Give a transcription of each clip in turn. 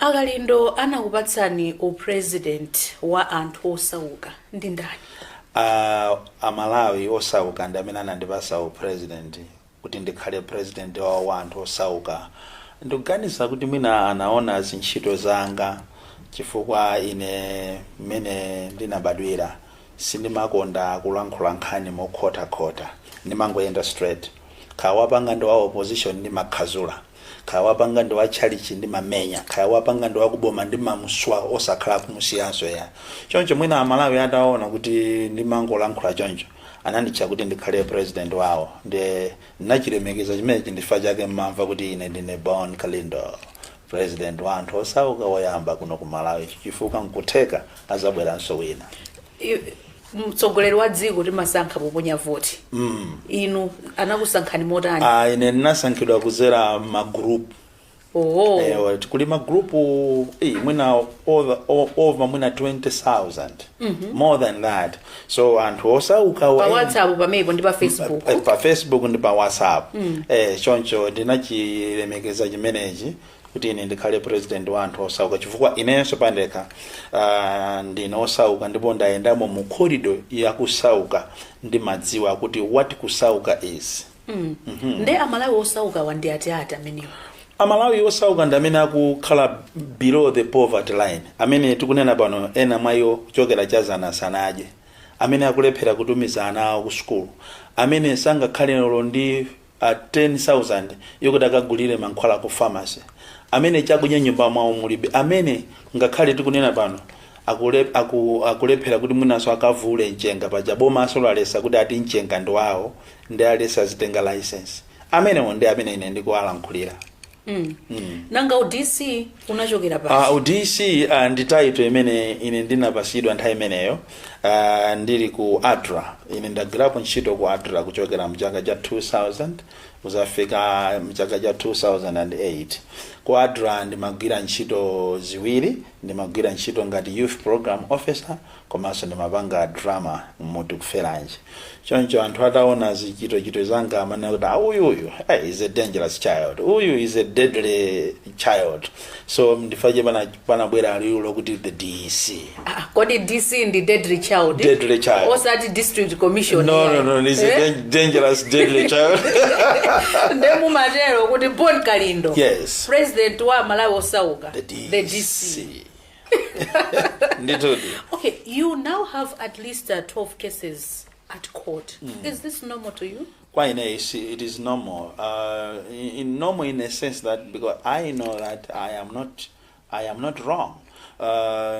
Akalindo anakupatsani upresident wa anthu osauka ndi ndani? Amalawi osauka ndi amene anandipasa upresident kuti ndikhale president wa anthu osauka. Ndikuganiza kuti mwina anaona zintchito zanga chifukwa ine mmene ndinabadwira sindimakonda kulankhula nkhani mokhota ndimangoyenda straight. Khawapanga ndi wa opposition ndimakhazula, khawapanga ndi wa chalichi ndimamenya, khawapanga ndi wa kuboma ndimamuswa osakhala kumusiyanso ya choncho mwina Amalawi ataona kuti ndimangolankhula choncho ananditcha kuti ndikhale president wawo. Ndinachilemekeza chimene chindifa chake mmamva kuti ine ndine Bon Kalindo, president wa anthu osauka woyamba kuno ku Malawi, chifukwa nkutheka azabweranso wina. Mtsogoleri wa dziko timasankha poponya voti. Inu anakusankhani motani? Ine ndinasankhidwa kudzera magroup. Kuli magroup mwina over mwina 20,000. More than that. So anthu osauka pa WhatsApp pamene ndi pa Facebook. Pa Facebook ndi pa WhatsApp. Choncho ndinachilemekeza chimenechi kuti ine ndikhale president wa anthu osauka chifukwa inenso pandekha ndine osauka ndipo ndayendamo mu corridor ya kusauka ndimadziwa kuti what kusauka is. Nde Amalawi osauka wandi ati ameniwo? Amalawi osauka ndi amene akukhala below the poverty line, amene tikunena pano ena mwayo kuchokera chazana sanaje, amene akulephera kutumiza ana awo ku school, amene sangakhale lero ndi 10,000 yokuti akagulire mankhwala ku pharmacy, amene chakudya nyumba mwawo mulibe, amene ngakhale tikunena pano akulephera kuti mwinaso akavule mchenga paja boma asolalesa kuti ati mchenga ndi wawo ndi alesa zitenga license. Amene ndi amene ine ndikuwalankhulira. Nanga UDC unachokera pa? UDC ndi title imene ine ndinapasidwa nthawi imeneyo ndili ku ADRA. Ine ndagwirapo ntchito ku ADRA kuchokera mchaka cha 2000 kuzafika mchaka cha 2008. Ku ADRA ndimagwira ntchito ziwiri, ndimagwira ntchito ngati youth program officer komanso ndimapanga drama mutu kuferanje. Choncho anthu ataona zichito zanga amene kuti uyu is a dangerous child, uyu is a deadly child. So ndifaje panabwera liulo kuti the DC. Kodi DC ndi deadly child? Deadly child. Osati district commission. No, it's a dangerous deadly child. Ndemu matero kuti Bon Kalindo. Yes. President wa Malawi osauka. The DC. The DC. Okay, you now have at least 12 cases at court. Is this normal to you? Quite nice. It is normal. Normal in a sense that because I know that I am not wrong.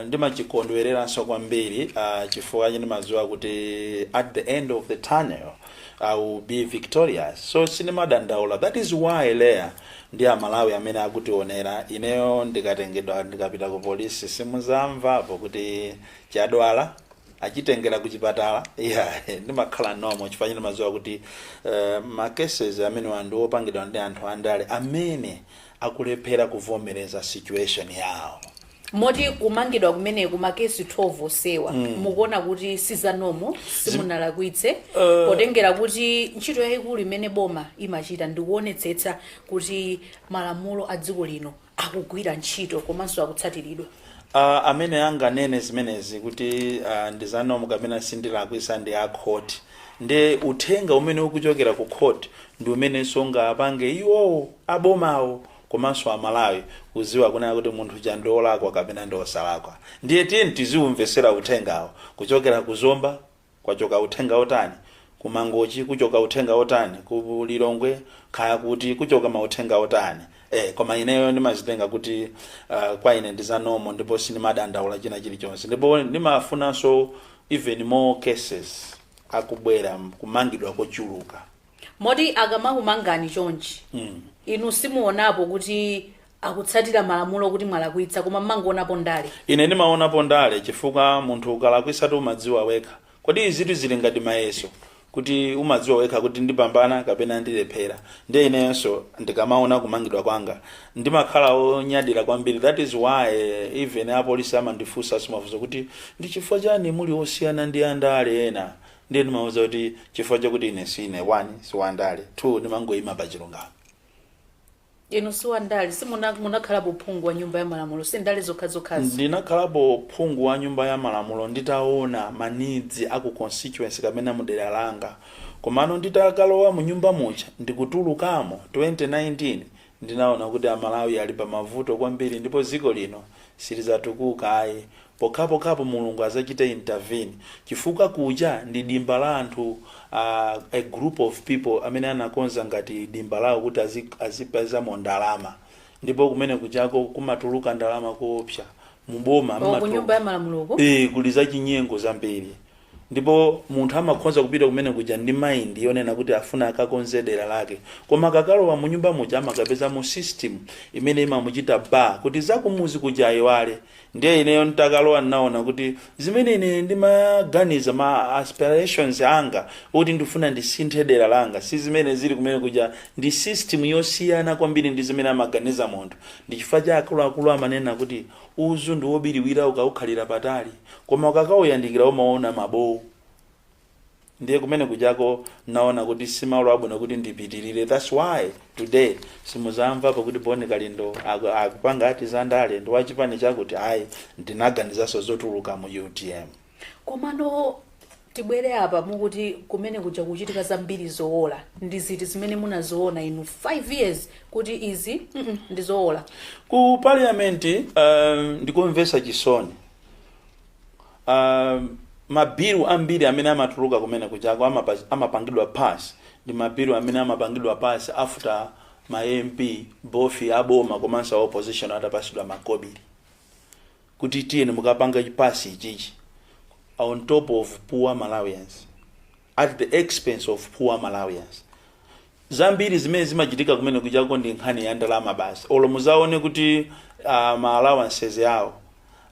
Ndimachikondwerera so kwambiri chifukwa ndimadziwa kuti at the end of the tunnel I will be victorious. So sinimadandaula. That is why lea ndi Amalawi amene akutionera ineyo ndikatengedwa ndikapita ku polisi simuzamva apo kuti chadwala achitengera kuchipatala. Ndimakhala normal chifukwa ndimadziwa kuti ma cases amene wandu opangidwa ndi anthu andale amene akulephera kuvomereza situation yawo. Moti kumangidwa kumene kumakesi 12 osewa mukuona kuti sizanomo simunalakwitse potengera kuti ntchito yayikulu imene boma imachita ndikuonetsetsa kuti malamulo a dziko lino akugwira ntchito komanso akutsatiridwa. Amene anganene zimenezi kuti ndizanomo kapena sindilakwisa ndi a court, ndi uthenga umene ukuchokera ku court ndi umene songa apange iwo abomawo komanso Amalawi kuziwa kuna kuti munthu chandolakwa kapena ndosalakwa. Ndiye tiziumvesera uthengawo kuchokera kuzomba kwachoka uthenga otani, kumangochi kuchoka uthenga otani, ku Lilongwe kaya kuti kuchoka mauthenga otani. Koma ineyo ndimazitenga kuti kwa ine ndizanomo ndipo sinimadandaula china chilichonse, ndipo ndimafunanso even more cases akubwera kumangidwa kochuluka. Moti akamahumangani chonchi inu simuonapo kuti akutsatira malamulo kuti mwalakwitsa koma mangoonapo ndale? Ine ndimaonapo ndale chifukwa munthu ukalakwisa tu umadziwa wekha. Kodi izitu zili ngati mayeso kuti umadziwa wekha kuti ndipambana kapena ndilephera. Ndiye inenso ndikamaona kumangidwa kwanga ndimakhala onyadira kwambiri. That is why even apolisi amandifunsa simafunso kuti ndi chifukwa chani muli osiyana ndi andale ena. Ndiye ndimauza kuti chifukwa chakuti ine sine 1 si wandale, 2 ndimangoyima pa chilungamo. inu siwandale simunakhalapo phungu wa nyumba ya malamulo sindale zokhazokhazo. Ndinakhalapo phungu wa nyumba ya malamulo nditaona manidzi aku constituency kamene mudera langa, komano nditakalowa mu nyumba mucha ndikutulukamo 2019 ndinaona kuti amalawi ali pa mavuto kwambiri ndipo dziko lino silizatukuka ayi. Pokapo mulungu azachita intervene chifukwa kuja ndi dimba la anthu a group of people amene anakonza ngati dimba lawo kuti azipeza ndalama, ndipo kumene kujako kumatuluka ndalama koopsa muboma ku nyumba ya malamulo kuli za chinyengo zambiri, ndipo munthu amakhonza kupita kumene kuja ndi mind yonena kuti afuna akakonze dera lake, koma kakalowa mu nyumba muja amakapeza mu system imene imamuchita ba kuti zakumuzi kuja ayiwale. Ndiye ineyo ntakalowa naona kuti zimene ine ndimaganiza ma aspirations anga kuti ndifuna ndisinthe dera langa si zimene zili kumene kuja, ndi system yosiyana kwambiri ndi zimene amaganiza munthu. Ndichifukwa cha akuluakulu amanena kuti uzu ndi wobiriwira ukaukhalira patali, koma ukakauyandikira umaona mabowu. Ndiye kumene kujako naona kuti simalo abwino kuti ndipitirire. That's why today simuzamva pakuti Boni Kalindo akupanga ati zandale ndi wachipani chakuti ayi ndinaganizaso zotuluka mu UTM. Komano tibwere apa mukuti kumene kuja kuchitika zambiri zowola ndi ziti zimene munazoona inu 5 years kuti izi ndizowola ku parliament. Ndikumvesa chisoni mabiru ambiri amene amatuluka kumene kujako amapangidwa pass ndi mabiru amene amapangidwa pass after ma MP bofi aboma komanso opposition atapasidwa makobiri kuti tiyeni mukapanga chipasi ichichi on top of poor Malawians, at the expense of poor Malawians. Zambiri zimene zimachitika kumene kujako ndi nkhani ya ndalama basi. Olo muzaone kuti ma allowances yawo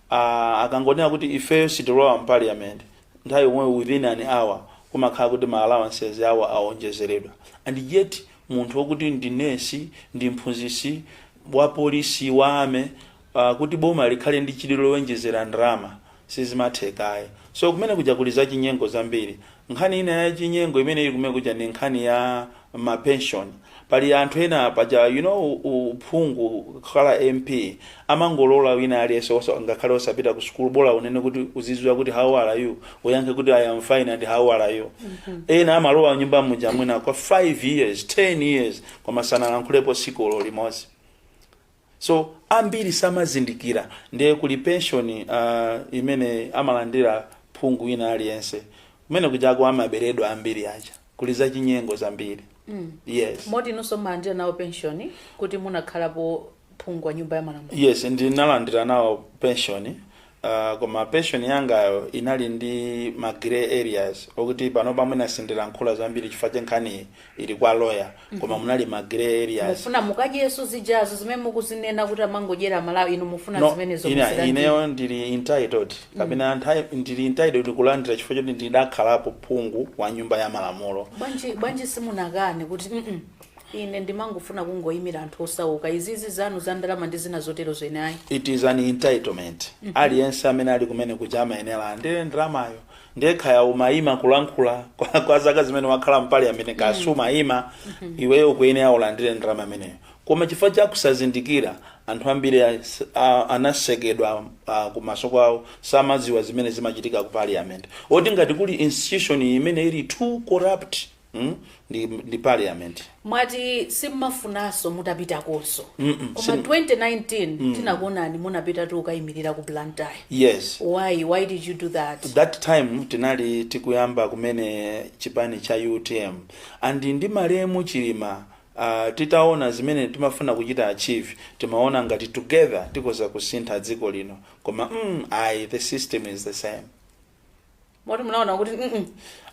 akangonena kuti ifeyo sitilowa mu parliament nthawi yomwe within an hour kumakhala kuti ma allowances yawo aonjezeredwa, and yet munthu wokuti ndi nesi ndi mphunzisi wa polisi wa ame kuti boma likhale ndi chililo lonjezera ndalama sizimathekayi. So kumene kuja kuli za chinyengo zambiri. Nkhani ina ya chinyengo imene ili kumene kuja ndi nkhani ya ma pension. Pali anthu ena paja uphungu khala MP amangolola wina aliyense ngakhale osapita ku school bola unene kuti uzizwa kuti how are you, uyankhe kuti I am fine and how are you. Ena amalowa nyumba muja mwina kwa 5 years 10 years koma sanalankhulepo sikolo limodzi. So ambiri samazindikira ndiye kuli pension imene amalandira phungu wina aliyense kumene kujako amaberedwa ambiri aja kuli za chinyengo zambiri. Yes. Moti nonso mmalandira nawo pension kuti munakhalapo phungu wa nyumba ya malamulo? Yes, ndinalandira nawo pension. Koma pension yangayo inali ndi ma gray areas okuti pano pamwe nasindira nkhula zambiri chifukwa nkhani ili kwa lawyer koma munali ma gray areas. Mufuna mukadyeso zijazo zimene mukuzinena kuti amangodyera Malawi inu mufuna zimene zomwe ineyo ndili entitled kapena ndili entitled kulandira chifukwa choti ndidakhalapo phungu wa nyumba ya malamulo. Bwanji simunakane kuti ine ndimangofuna kungoyimira anthu osauka izizi zanu za ndalama ndi zina zotero zenayi? It is an entitlement. Aliyense amene ali kumene kuja amayenera andire ndalamayo. Ndekhaya umayima kulankhula kwa zaka zimene wakhala mpali amene kasuma ima iweyo kuyenera ulandire ndalama imeneyo. Koma chifukwa cha kusazindikira anthu ambiri anasekedwa kumaso kwawo samadziwa zimene zimachitika ku parliament. Oti ngati kuli institution imene ili too corrupt ndi parliament. Mwati simmafunaso mutapita konso. Koma 2019 tinakuonani munapita tu ukayimirira ku Blantyre. Yes. Why did you do that? That time tinali tikuyamba kumene chipani cha UTM and ndi malemu chilima titaona zimene timafuna kuchita achieve timaona ngati together tikoza kusintha dziko lino koma the system is the same. Moti munaona kuti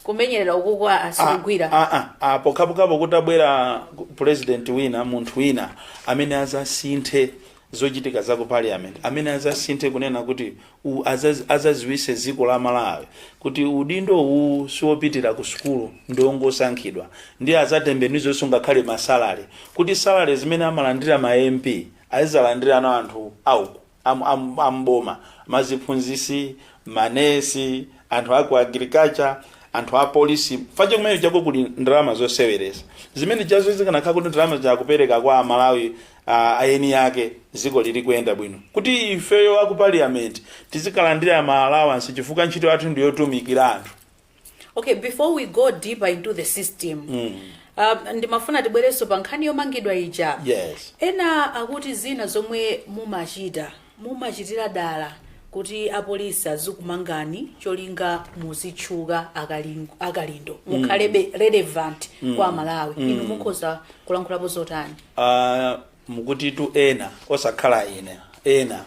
kumenyerera ukukwa asikugwira pokapo kutabwera president wina munthu wina amene azasinthe zochitika za ku parliament amene azasinthe kunena kuti azaziwise dziko la Malawi kuti udindo uwu siwopitira ku sukulu ndiongosankhidwa ndi azatembenuzo sungakhale masalary kuti salary zimene amalandira ma MP azizalandira na anthu auku amboma maziphunzisi manesi anthu aku agriculture anthu a police faje kumene chako kuli ndalama zosewereza zimene jazo zikanakhala kuti ndalama zakupereka kwa Malawi aeni yake ziko lili kuyenda bwino kuti ifeyo aku parliament tizikalandira ma allowance chifukwa ntchito yathu ndiyotumikira anthu. Okay, before we go deeper into the system, ndimafuna tibwereso pa nkhani yomangidwa ija. Yes. Ena akuti zina zomwe mumachitira dala kuti apolisi azikumangani cholinga muzitchuka akalindo mukhalebe relevant kwa Malawi. Inu mukhoza kulankhulapo zotani? Mukuti tu ena osakhala ena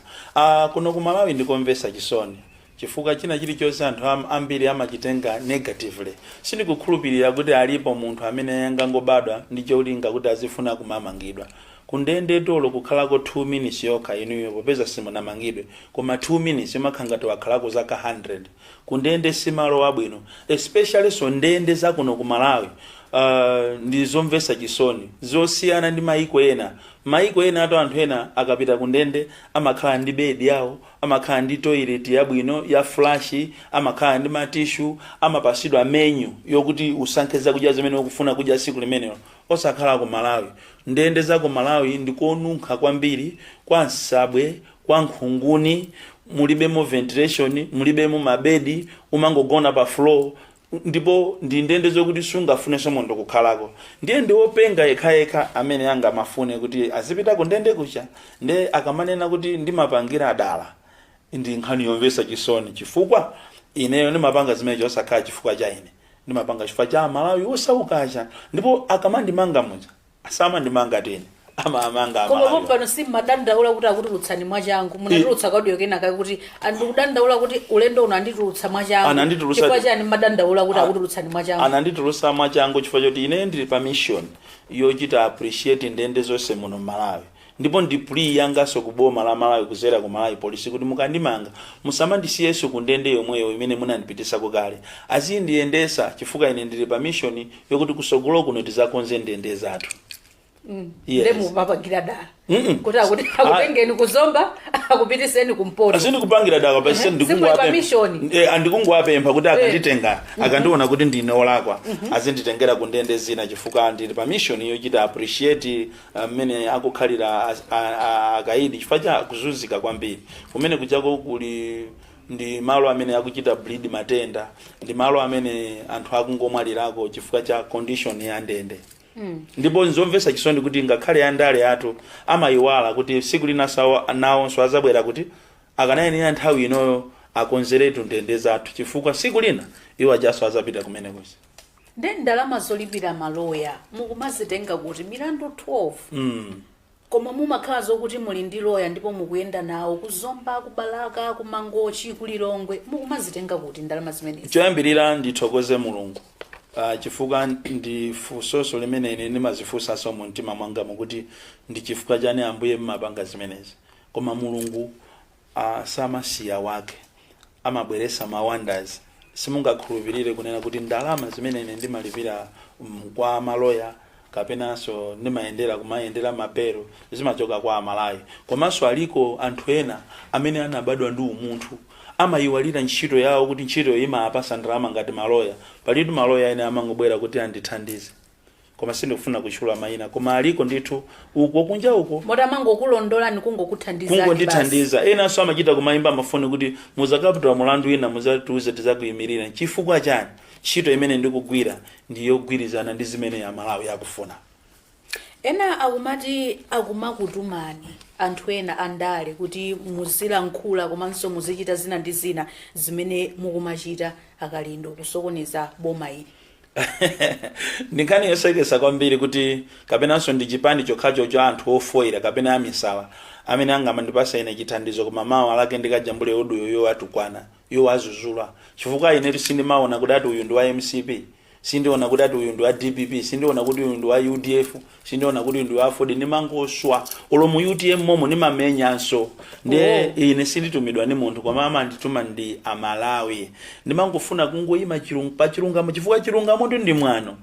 kuno ku Malawi ndikomvesa chisoni chifukwa china chilichonse anthu ambiri amachitenga negatively. Sindikukhulupirira kuti alipo munthu amene angangobadwa ndi cholinga kuti azifuna kumamangidwa. Kundende tolo kukhalako 2 minutes yokha inuyo popeza simunamangidwe koma 2 minutes imakhangati wakhalako zaka 100 kundende simalo wabwino, especially so ndende zakuno ku Malawi. Ndizomvesa chisoni zosiyana ndi maiko ena ato anthu ena akapita kundende amakhala ndi bedi yawo, amakhala ndi toilet yabwino ya flash, amakhala ndi matishu, amapasidwa menu yokuti usankhe zakudya zimene ukufuna kudya siku limenelo. Osakhala ku Malawi, ndende za ku Malawi ndikonunkha kwambiri, kwa nsabwe, kwa nkhunguni, mulibemo ventilation, mulibemo mabedi, umangogona pa floor. Ndipo ndi ndende zokuti sungafune somondo kukhalako. Ndiye ndiwopenga yekha amene anga mafune kuti azipita kundende kucha nde akamanena kuti ndimapangira adala. Ndi nkhani yomvesa chisoni chifukwa ineyo ndimapanga zimene osakhala chifukwa cha ine. Ndimapanga chifukwa cha Malawi osaukacha. Ndipo akamandimanga mucha asamandimanga tene. Amanga koma pano si madandaula kuti akutulutsani mwachangu munatulutsa audio kenaka kuti andikudandaula kuti ulendo unanditulutsa mwachangu chifukwa chani madandaula kuti akutulutsani mwachangu ananditulutsa mwachangu chifukwa choti ine ndili pa mission yochita appreciate ndende zonse muno Malawi. Ndipo ndipuli yangaso kuboma la Malawi kuzera ku Malawi police kuti mukandimanga musamandisiyeso kundende yomweyo imene munandipitisa kukale azindiyendesa chifukwa ine ndili pa mission yokuti kusogolo kuno tizakonze ndende zathu. Yes. Ndemu mapangira dala. Kuti akutengeni kuzomba akupitiseni kumpoto. Asini kupangira dala basi ndikungwapempha kuti akanditenga akandiona kuti ndine olakwa azinditengera kundende zina chifukwa ndili pa mission yochita appreciate amene akukhalira akaidi chifukwa cha kuzunzika kwambiri. Kumene kuchako kuli ndi malo amene akuchita bleed matenda, ndi malo amene anthu akungomwalirako chifukwa cha condition ya ndende. Ndipo nzomvesa chisoni kuti ngakhale andale athu amayiwala kuti siku lina nawo so azabwera kuti akanayenera nthawi inoyo akonzeretu ndende zathu chifukwa siku lina iwo ajaso azapita kumene kusi. Ndi ndalama zolipira maloya mukumazitenga kuti milandu 12 koma mumakhala zokuti muli ndi loya ndipo mukuyenda nawo kuzomba kubalaka kumangochi kulilongwe mukumazitenga kuti ndalama zimenezi. Choyambirira ndithokoze Mulungu. Chifukwa ndi fusoso limene ine ndimazifusa so mu mtima mwanga mukuti ndi chifukwa chani Ambuye mmapanga zimenezi. Koma Mulungu samasiya wake amabweresa ma wonders. Simungakhulupirire kunena kuti ndalama zimene ine ndimalipira kwa maloya kapenanso ndimayendera kumayendera mapero zimachoka kwa Malawi. Komanso aliko anthu ena amene anabadwa ndi umunthu amayiwalira ntchito yawo kuti ntchito imapasa ndalama ngati maloya. Palitu maloya ene amangobwera kuti andithandize. Koma sindikufuna kutchula mayina koma aliko ndithu uko kunja uko motamangokulondolani kungokuthandizani basi. Kungondithandiza. Ena so amachita kumayimba amafoni kuti muzakapita mulandu ina muzatiuze tizakuyimirira. Chifukwa chani ntchito imene ndikugwira ndiyogwirizana ndi zimene ya Malawi yakufuna. Ena akumati akumakutumani anthu ena andale kuti muzilankhula komanso muzichita zina ndi zina zimene mukumachita akalindo kusokoneza boma ili. Ndinkani yosekesa kwambiri kuti kapenanso ndi chipani chokhacho cha anthu ofoira kapena amisawa amene angamandipasa ine chithandizo koma mawa alake ndikajambule uduyo yo atukwana yo azuzula chifukwa ine sindimaona kuti ati uyu ndi wa MCP, sindiona kuti ati uyu ndi wa DPP, sindiona kuti uyu ndi wa UDF, sindiona kuti uyu ndi wa Ford. Nimangoswa olo mu UTM momo nimamenyanso ndiye ine sinditumidwa ni munthu koma amandituma ndi Amalawi. Ndimangofuna kungoyima chilungamo chifukwa chilungamo ndi mwano.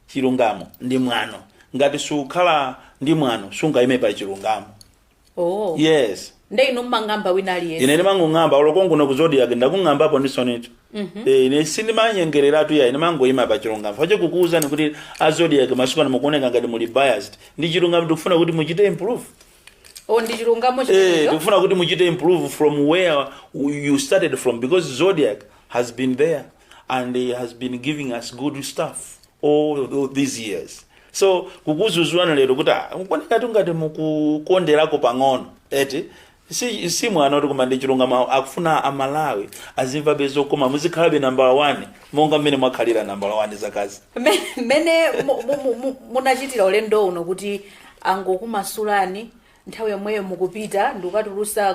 Chilungamo ndi mwano. Ngati sukhala ndi mwano sungayime pa chilungamo. Oh. Yes. nde inu mmang'amba wina aliyense ine ndimangong'amba olokonguno ku Zodiac ndakung'ambapo ndisoneto ine sindimanyengereratu ya ine mangoyima pa chilungamo facho kukuwuzani kuti a Zodiac masiku ano mukuoneka ngati muli biased ndi chilungamo tikufuna kuti muchite improve ndi chilungamo chino tikufuna kuti muchite improve from where you started from, because Zodiac has been there and he has been giving us good stuff all these years. So kukuzuzwana lero kuti mukuoneka tungati mukukonderako pang'ono eti si mwana kuti kumande chilungamo akufuna amalawi azimva bezokoma muzikhalabe number 1 monga mmene mwakhalira number 1 zakazi mmene munachitira ulendo uno kuti angokumasulani nthawi yomweyo mukupita ndikukatulusa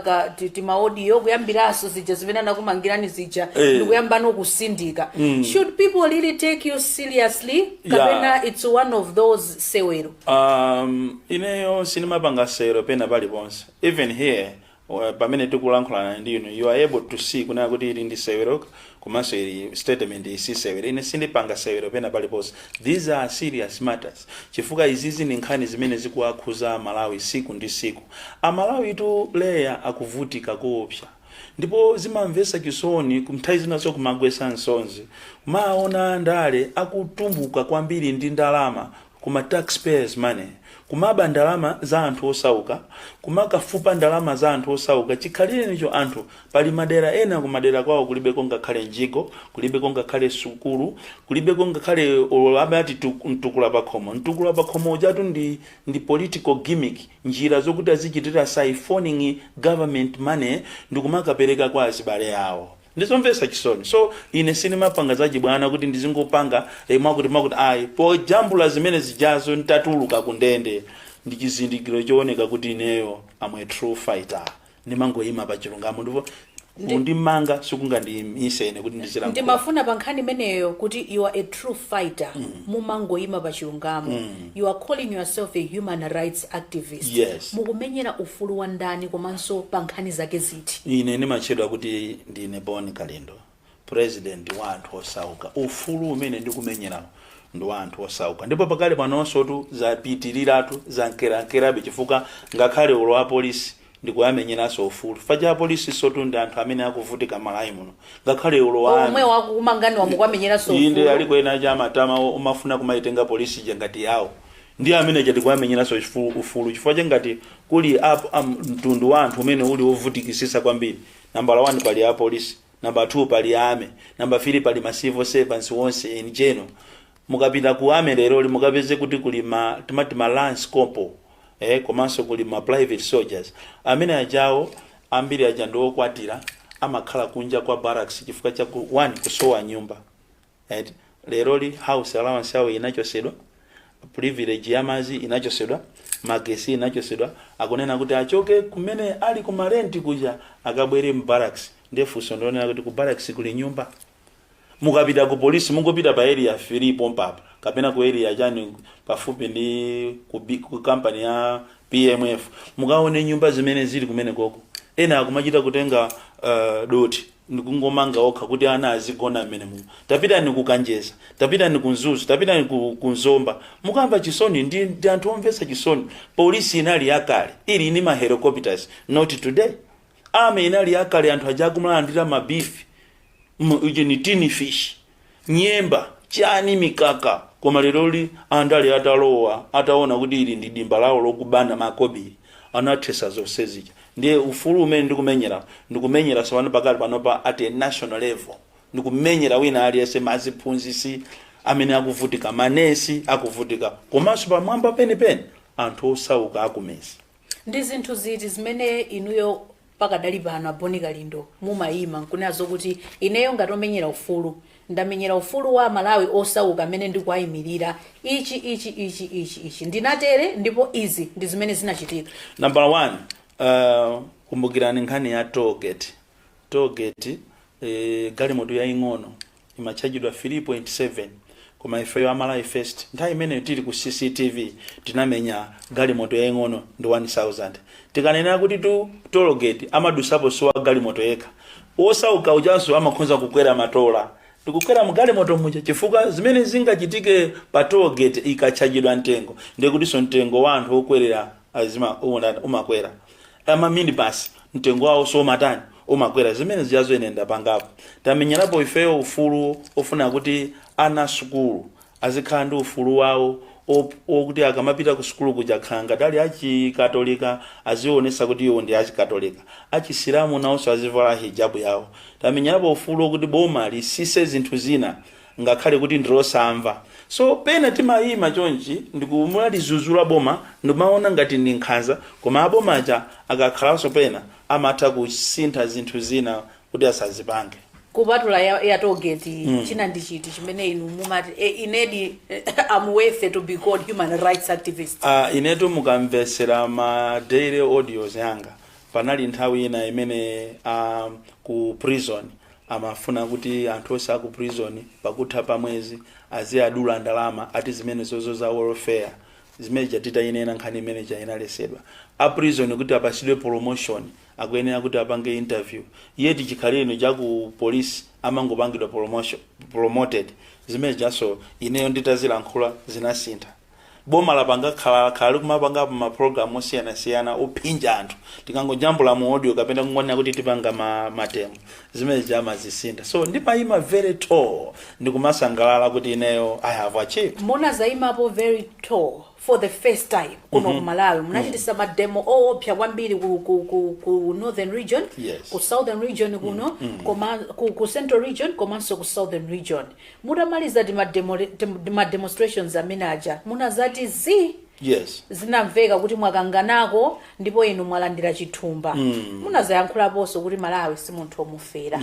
timaaudio kuyambiraso zija zimene anakumangirani zija ndikuyambano kusindika. Should people really take you seriously kapena it's one of those sewero? Ineyo sinimapanga sewero pena paliponse. Even here pamene tikulankhulana ndi you are able to see kuna kuti ili ndi sewero komanso ili statement isi sewero. Ine sindipanga sewero pena paliponse. These are serious matters. Chifukwa izizi ni nkhani zimene zikuakhuza Malawi siku ndi siku. Amalawi tu leya akuvutika kuopsa. Ndipo zimamvesa chisoni kumthai zinaso kumagwesa nsonzi. Maona ndale akutumbuka kwambiri ndi ndalama kuma taxpayers money. Kumaba ndalama za anthu osauka, kumakafupa ndalama za anthu osauka. Chikhalire nicho anthu pali madera ena kumadera kwawo kulibe konga khale njigo, kulibe konga khale sukulu, kulibe konga khale olabati ntukula pakhomo. Ntukula pakhomo jatu ndi political gimmick, njira zokuti azichitira siphoning government money ndikumakapereka kwa azibale yawo. Ndizomvesa chisoni. So ine sinimapanga zachibwana kuti ndizingopanga mwakuti ayi po jambula zimene zijazo ntatuluka kundende ndi chizindikiro chooneka kuti ineyo am a true fighter. Ndimangoyima pa chilungamo ndipo ndimanga sikunga ndimisene kuti ndichira. Ndimafuna pa nkhani imeneyo kuti you are a true fighter. Mumangoyima pa chilungamo. You are calling yourself a human rights activist. Yes. Mukumenyera ufulu wa ndani komanso pa nkhani zake ziti. Ine nimachedwa kuti ndine Boni Kalindo, president wa anthu osauka. Ufulu umene ndikumenyera ndi wa anthu osauka. Ndipo pakale panonso tu zapitiriratu zankerankerabe chifukwa ngakhale ulo wa polisi ndikuyamenyeraso ufulu. Faja polisi sotu ndi anthu amene akuvutika Malawi muno. Ngakhale ulo wa omwe wakumangani wamukwamenyeraso ufulu. Inde ali kwena cha matama umafuna kumaitenga polisi jangati yawo. Ndi amene chati kuyamenyeraso ufulu chifukwa ngati kuli mtundu wa anthu umene uli ovutikisisa kwambiri. Number 1 pali ya polisi, number 2 pali ame, number 3 pali ma civil servants wonse in general. Mukapita ku ame lero mukapeze kuti kuli timati ma lance corporal komanso kuli ma private soldiers amene ajawo ambiri aja ndo okwatira amakhala kunja kwa barracks chifukwa cha 1 kusowa nyumba. Lero li house allowance yawo inachosedwa, privilege ya mazi inachosedwa, magesi inachosedwa, akunena kuti achoke kumene ali ku marenti kuja akabwere mu barracks. Ndefunso ndionera kuti ku barracks kuli nyumba. Mukapita ku polisi mungopita pa area free pompapa kapena ku area jani pafupi ndi ku company ya PMF mukaone nyumba zimene zili kumene koko. Ena akumachita kutenga doti ndikungomanga okha kuti ana azigona mmene mu. Tapita ni kukanjeza, tapita ni kunzuzu, tapita ni kunzomba. Mukamva chisoni ndi anthu omvesa chisoni. Polisi inali yakale ili ni ma helicopters not today. Ame inali yakale anthu ajakumlandira mabifi. Uje ni tini fish, nyemba, chani mikaka. Koma lero andali atalowa ataona kuti ili ndi dimba lawo lokubana makobi anathesa zonse zija. Ndiye ufulu umene ndikumenyera sawano pakali panopa at a national level. Ndikumenyera wina aliyense maziphunzisi amene akuvutika, manesi akuvutika, komanso pamwamba penipeni anthu osauka akumesi. Ndi zinthu ziti zimene inuyo pakadali pano Boni Kalindo mumayima nkunazo kuti ineyo ngatomenyera ufulu ndamenyera ufulu wa Malawi osauka amene ndikuayimirira ichi ndinatere ndipo izi ndi zimene zinachitika. Number 1 kumbukirani nkhani ya tollgate galimoto yaing'ono imachajidwa 3.7 koma ifeyo Amalawi First nthawi imene tili ku CCTV tinamenya galimoto yaing'ono ndi 1000. Tikanena kuti tollgate amadusapo sowa galimoto yekha. Osauka ujanso amakhonza kukwera matola. Tikukwera mu galimoto muja chifukwa zimene zingachitike pa tollgate ikachajidwa mtengo. Ndiye kuti so mtengo wa anthu okwerera azima umakwera. Ama minibus mtengo wawo somatani umakwera. Zimene ziyazoyenenda pangapo tamenyerapo ifeyo ufulu ofuna kuti ana sukulu azikhala ndi ufulu wawo okuti akamapita ku sukulu kuja khala ngati ali achikatolika azionesa kuti iwo ndi achikatolika, achisilamu nawonso azivala hijabu yawo. Tamenyerapo ufulu okuti boma lisise zinthu zina ngakhale kuti ndilosamva. So pena timayima chonchi ndikumula lizuzula boma ndimaona ngati ndi nkhanza, koma aboma aja akakhalanso pena amatha kusintha zinthu zina kuti asazipange. Kupatula ya togeti china ndi chiti chimene inu mumati inedi I'm worth to be called human rights activist. Inetu mukamvesera ma daily audios yanga panali nthawi ina imene ku prison amafuna kuti anthu onse aku prison pakutha pamwezi aziyadula ndalama ati zimene zozo za welfare zimene jatita inena nkhani imene inalesedwa a prison kuti apasidwe promotion akuyenera kuti apange interview yeti chikhaleno cha ku police amangopangidwa promoted zimene jaso ineyo nditazilankhula zinasintha. Boma lapanga khala kumapanga ma program osiyana opinja anthu tikangojambula mu audio kapena kungonera kuti tipanga matemo zimene jama zisinda. So ndipayima very tall ndikumasangalala kuti ineyo I have achieved. Mona zaimapo very tall for the first time kuno Malawi munachitisa mademo oopsa kwambiri ku northern region, ku southern region kuno, ku central region komanso ku southern region. Mutamaliza ma demonstrations amene aja munazati zinamveka kuti mwakanganako ndipo inu mwalandira chithumba. Munazayankhulaponso kuti Malawi si munthu omufera.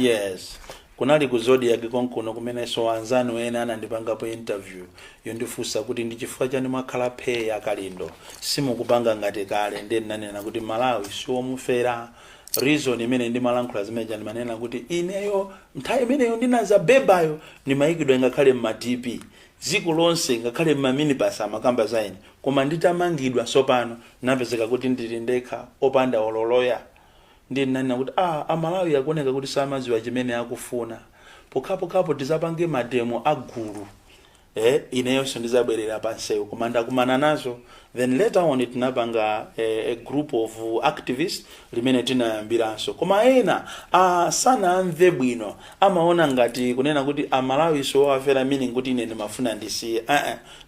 Kunali ku Zodiac konkuno kumene so anzanu ena anandipangapo interview yondifunsa kuti ndi chifukwa chani mwakhala pay akalindo simukupanga ngati kale. Ndi nanena kuti Malawi si omufera. Reason imene ndimalankhula zimene ndimanena kuti ineyo nthawi imeneyo ndinaza bebayo ndimayikidwa ngakhale m'matipi dziko lonse ngakhale m'maminibus amakamba zaine, koma nditamangidwa sopano napezeka kuti ndili ndekha opanda ololoya. Ndi nanena kuti Amalawi akuoneka kuti samaziwa chimene akufuna. Pokapo tizapange mademo agulu ineyonso ndizabwerera pansewu koma ndakumana nazo. Then later on tinapanga a group of activists limene tinayambiranso, koma ena sana amve bwino amaona ngati kunena kuti Amalawi so afera meaning kuti ine ndimafuna ndisiye.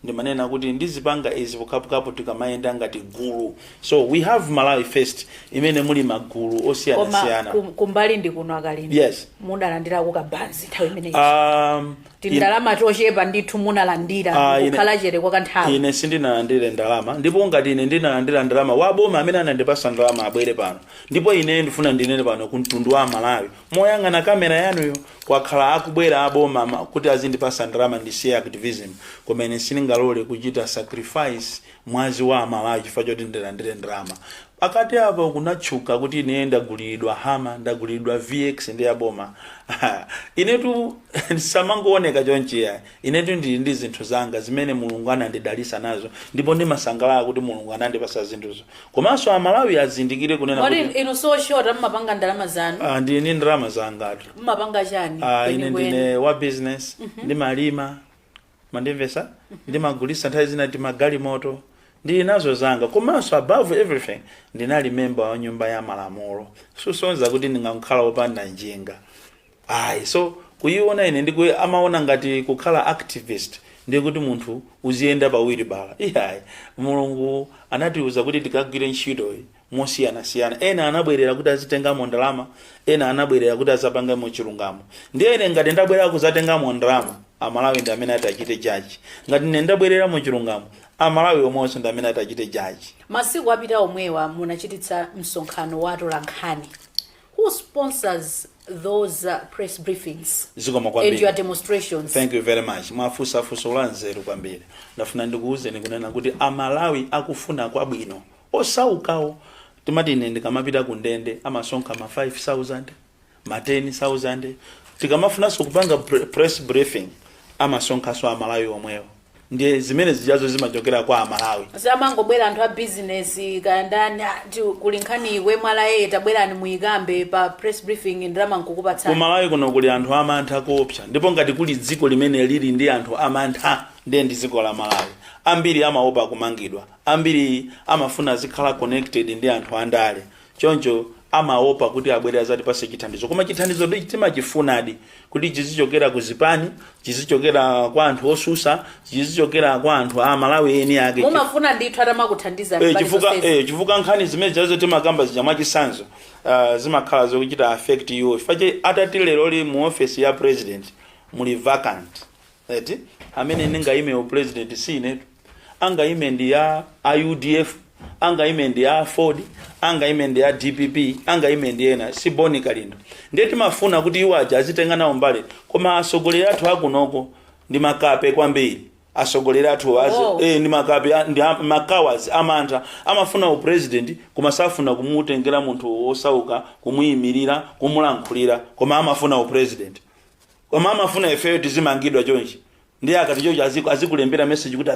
Ndimanena kuti ndizipanga izi pokapo tikamayenda ngati gulu. So we have Malawi First imene muli magulu osiyana. Kumbali ndi kuno akalini. Mudalandira kukabanzi nthawi imeneyi. Ndalama tochepa ndithu munalandira kukhala chete kwa kanthawi. Ine sindinalandire ndalama, ndipo ngati ine ndinalandira ndalama waboma amene anandipasa ndalama abwere pano. Ndipo ine ndifuna ndinene pano ku mtundu wa Malawi moyang'ana kamera yanuyo kwakhala akubwera aboma kuti azindipasa ndalama ndisiye activism, koma ine sindingalole kuchita sacrifice mwazi wa Malawi chifukwa choti ndilandire ndalama. Akati apo kunatchuka kuti ine ndagulidwa Hama, ndagulidwa VX ndi aboma. Inetu samangooneka chonchiya. Inetu ndi zinthu zanga zimene Mulungu anandidalisa nazo, ndipo ndimasangalala kuti Mulungu anandipasa zinthuzo. Komanso Amalawi azindikire kunena kuti ino so short mmapanga ndalama zanu. Ndine ndalama zanga. Mmapanga chani? Ine ndine wa business, ndimalima, mandimvesa, ndimagulisa nthawi zina timagali moto. Ndi nazo zanga, komanso above everything ndinali member wa nyumba ya malamulo. Susonza kuti ndingakhala opanda njinga. So kuyiona ine ndikuye amaona ngati kukhala activist ndi kuti munthu uziyenda pawiri bala. Mulungu anatiuza kuti tikagwire ntchito mosiyana. Ena anabwerera kuti azitengamo ndalama, ena anabwerera kuti azapangamo chilungamo. Ndi ene ngati ndabwerera kuzatengamo ndalama, Amalawi ndi amene atachite jaji. Ngati ine ndabwerera mu chilungamo, Amalawi omwenso ndi amene atachite jaji. Masiku apita omwewa munachititsa msonkhano wa atolankhani. Who sponsors those press briefings and your demonstrations? Thank you very much. Mafusa ulanzeru kwambiri. Ndafuna ndikuuze kunena kuti Amalawi akufuna kwabwino osaukawo. Timati ine ndikamapita ku ndende amasonka ma 5,000, ma 10,000. Tikamafunanso kupanga press briefing amasonkaso Amalawi omwewo. Ndiye zimene zijazo zimachokera kwa Amalawi. Samangobwera anthu a business kandani kulinkhani iwe mwalaye tabwerani muikambe pa press briefing ndalama nkukupatsani. Ku Malawi kuno kuli anthu amantha kopsa, ndipo ngati kuli dziko limene lili ndi anthu amantha ndiye ndi dziko la Malawi. Ambiri amaopa kumangidwa, ambiri amafuna zikhala connected ndi anthu andale. Choncho amaopa kuti abwere azatipase chithandizo, koma chithandizo timachifunadi kuti chizichokera ku zipani, chizichokera kwa anthu osusa, chizichokera kwa anthu a Malawi eni ake. Mumafuna ndithu atamakuthandiza chifukwa nkhani zimene zazo timakamba zija mwachisanzo zimakhala zokuchita affect you. Fache atati lero li mu office ya president muli vacant, eti amene ningaime u president sine angaime ndi ya UDF, angaime ndi ya Ford, angaime ndi ya DPP, angaime ndi ena si Boni Kalindo. Ndiye timafuna kuti iwo aja azitenga nawo mbali, koma asogolera athu akunoko ndi makape kwambiri. Asogolera athu ndi makape ndi makawazi amantha amafuna u president koma safuna kumutengera munthu osauka kumuyimirira kumulankhulira, koma amafuna u president, koma amafuna ifeyo tizimangidwa chonchi. Ndiye akati chocho azikulembera message kuti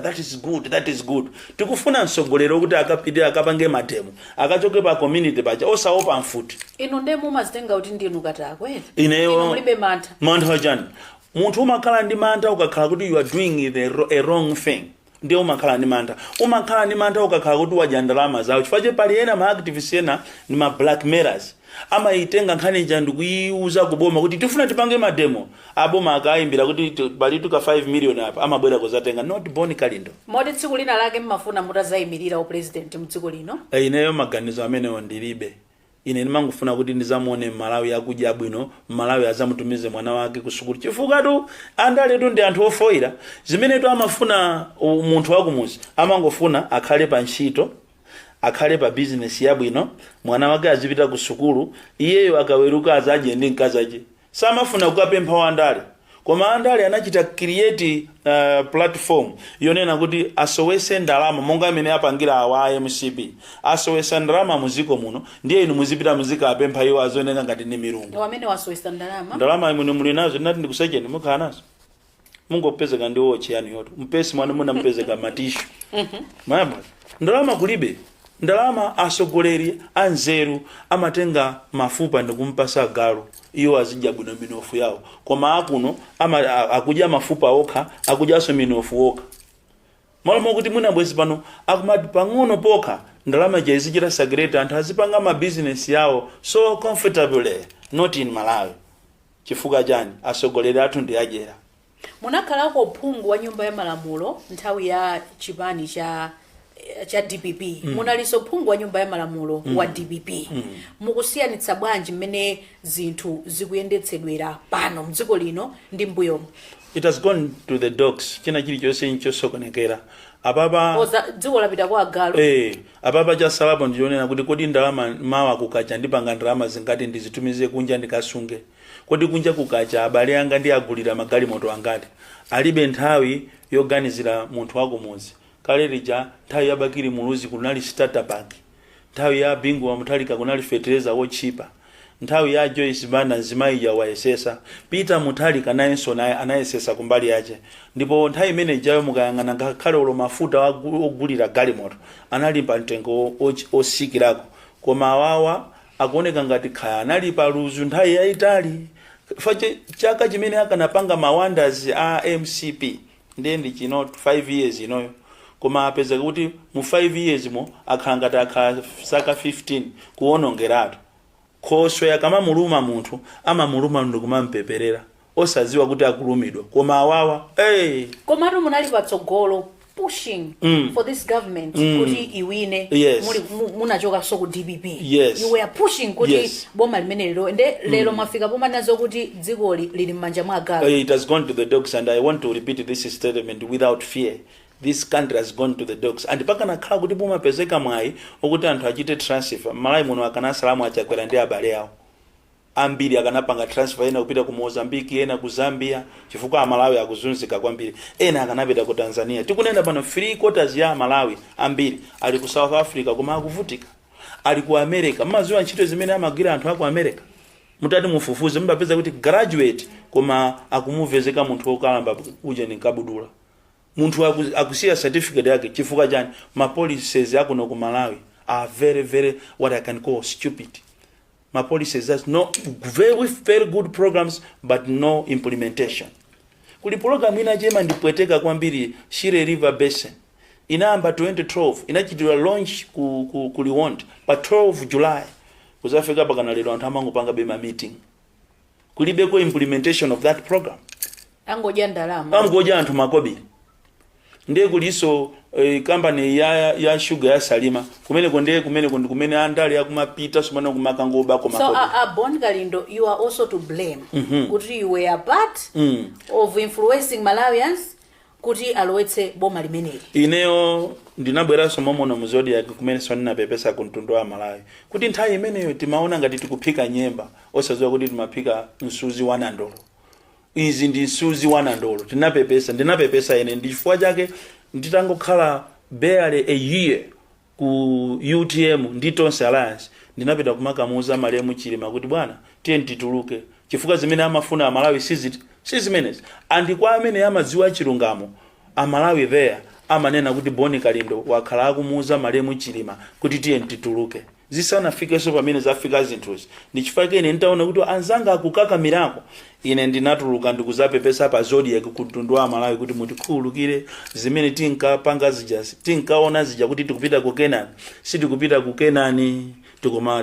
that is good. Tikufuna msogolero kuti akapite akapange matemu akachoke pa community pacha osaopa mfuti. Ino ndiye mumazitenga kuti ndinu katakwe. Ineyo mulibe mantha. Mantha chani. Munthu umakhala ndi mantha ukakhala kuti you are doing a wrong thing. Ndiye umakhala ndi mantha. Umakhala ndi mantha ukakhala kuti wadya ndalama zawo. Chifukwa pali ena ma activists ena ni ma blackmailers. Amaitenga nkhani ija ndikuiuza kuboma kuti tifuna tipange mademo. Aboma akaimbira kuti bali tuka 5 million apa amabwera kuzatenga, not Boni Kalindo. Modi tsiku lina lake mmafuna mutazayimirira u president mdziko lino? Ineyo maganizo amene ndilibe. Ine ndimangufuna kuti ndizamuone Malawi akudya bwino, Malawi azamutumize mwana wake ku sukulu. Chifukwa tu andaletu ndi anthu ofoira. Zimene tu amafuna munthu wakumuzi amangofuna akhale pa ntchito, akhale pa business yabwino, mwana wake azipita ku sukulu, iyeyo akaweruka azadye ndi mkazi ake. Samafuna kukapempha wandale. Koma andale anachita create platform yonena kuti asowese ndalama monga imene apangira awa MCP. Asowesa ndalama muziko muno, ndiye inu muzipita muzika apempha iwo azonena ngati ni milungu. Wamene wasowesa ndalama? Ndalama imene muli nazo ndinati ndikusacheni mukhala nazo. Mungopezeka ndi wochi yani yoto. Mpesi mwana muna mpezeka matishu. Mama, ndalama kulibe. Ndalama asogoleri anzeru amatenga mafupa ndikumpasa galu iyo azidya bwino minofu yawo, koma akuno akudya mafupa okha akudyaso minofu okha. Malamo kuti muna bwezi pano akumati pang'ono pokha ndalama jayizichita sagreta anthu azipanga ma business yawo so comfortably, not in Malawi. Chifukwa chani asogoleri athu ndi ajera. Munakhalako uphungu wa nyumba ya malamulo nthawi ya chipani cha DPP. Munaliso uphungu wa nyumba ya malamulo wa DPP. Mukusiyanitsa bwanji mmene zinthu zikuyendetsedwera pano mdziko lino ndi mbuyo? It has gone to the dogs. China chili chose nchosokonekera. Ababa dziko lapita kwa agalu. Ababa cha salapo ndionena kuti kodi ndalama mawa kukacha ndipanga ndalama zingati ndizitumize kunja ndikasunge. Kodi kunja kukacha abale anga ndi agulira magali moto angati. Alibe nthawi yoganizira munthu wakumuzi. Kale lija nthawi ya Bakiri Muluzi kunali starter pack. Nthawi ya Bingu wa Mutalika kunali fertilizer wochipa. Nthawi ya Joyce Banda Zimaija waesesa. Peter Mutalika nayenso naye anayesesa kumbali yache. Ndipo nthawi imene jayo mukayang'ana ngakhale olo mafuta ogulira galimoto analipa mtengo osikirako. Koma awawa akuoneka ngati khaya analipa luzu nthawi yayitali. Fache chaka chimene akanapanga mawonders a MCP ndi chino 5 years inoyo. Koma apeza kuti mu 5 years mo akhangata akha saka 15 kuonongeratu. Khoswe yakama muluma munthu amamuluma ndikumampeperera osaziwa kuti akulumidwa. Koma awawa koma atu munali patsogolo pushing for this government kuti iwine. Munachoka so ku DPP. You were pushing kuti boma limene lero mafika boma nazo kuti dziko lili mmanja mwa agalu. It has gone to the dogs, and I want to repeat this statement without fear. This country has gone to the dogs. And paka nakhala kuti boma pezeka mwayi okuti anthu achite transfer. Malawi muno akana salamu achakwera ndi abale yawo. Ambiri akanapanga transfer ena kupita ku Mozambique, ena ku Zambia, chifukwa Malawi akuzunzika kwambiri. Ena akanapita ku Tanzania. Tikunena pano 3/4 ya Malawi ambiri ali ku South Africa koma akuvutika. Ali ku America. Maziwa ntchito zimene amagwira anthu aku America. Mutati mufufuze mbapeza kuti graduate koma akumuvezeka munthu okalamba uje ni kabudula. Munthu akusiya certificate yake chifukwa chani ma policies yakuno ku Malawi are very what I can call stupid. My policies has no very good programs but no implementation. Kuli program ina jema ndipweteka kwambiri Shire River Basin. Inamba 2012 inachitwa launch ku Liwonde pa 12 July. kuzafika pakana lero anthu amangopanga bema meeting kulibeko implementation of that program angoja ndalama angoja anthu makobi ndiye kuliso company ya sugar ya Salima kumene andali akumapita somana kumakangoba ko makobi. So Bon Kalindo, you are also to blame kuti you were a part of influencing Malawians kuti alowetse boma limeneli. Ineyo ndinabwera somomo na muzodi ya kumene sonina pepesa kuntundu wa Malawi kuti nthawi imeneyo timaona ngati tikuphika nyemba osazowa kuti timapika msuzi wanandolo. Izi ndi msuzi wanandolo ndinapepesa ine ndichifukwa chake nditangokhala barely a year ku UTM ndi Tonse Alliance ndinapita kumakamuza Malemu Chilima kuti bwana tiye tituluke chifukwa zimene amafuna Malawi sizimenezi andikwa amene amadziwa chilungamo Malawi there amanena kuti Boni Kalindo wakhala akumuza Malemu Chilima kuti tiye tituluke zisanafike so pamene zafika zinthuzi ndichifukwa ine nitaona kuti anzanga akukaka mirako ine ndinatuluka ndikuzapepesa pa zodiac kutundwa Malawi kuti mutikhululukire zimene tinkapanga tinkaona zija kuti tikupita ku Kenani sitikupita ku Kenani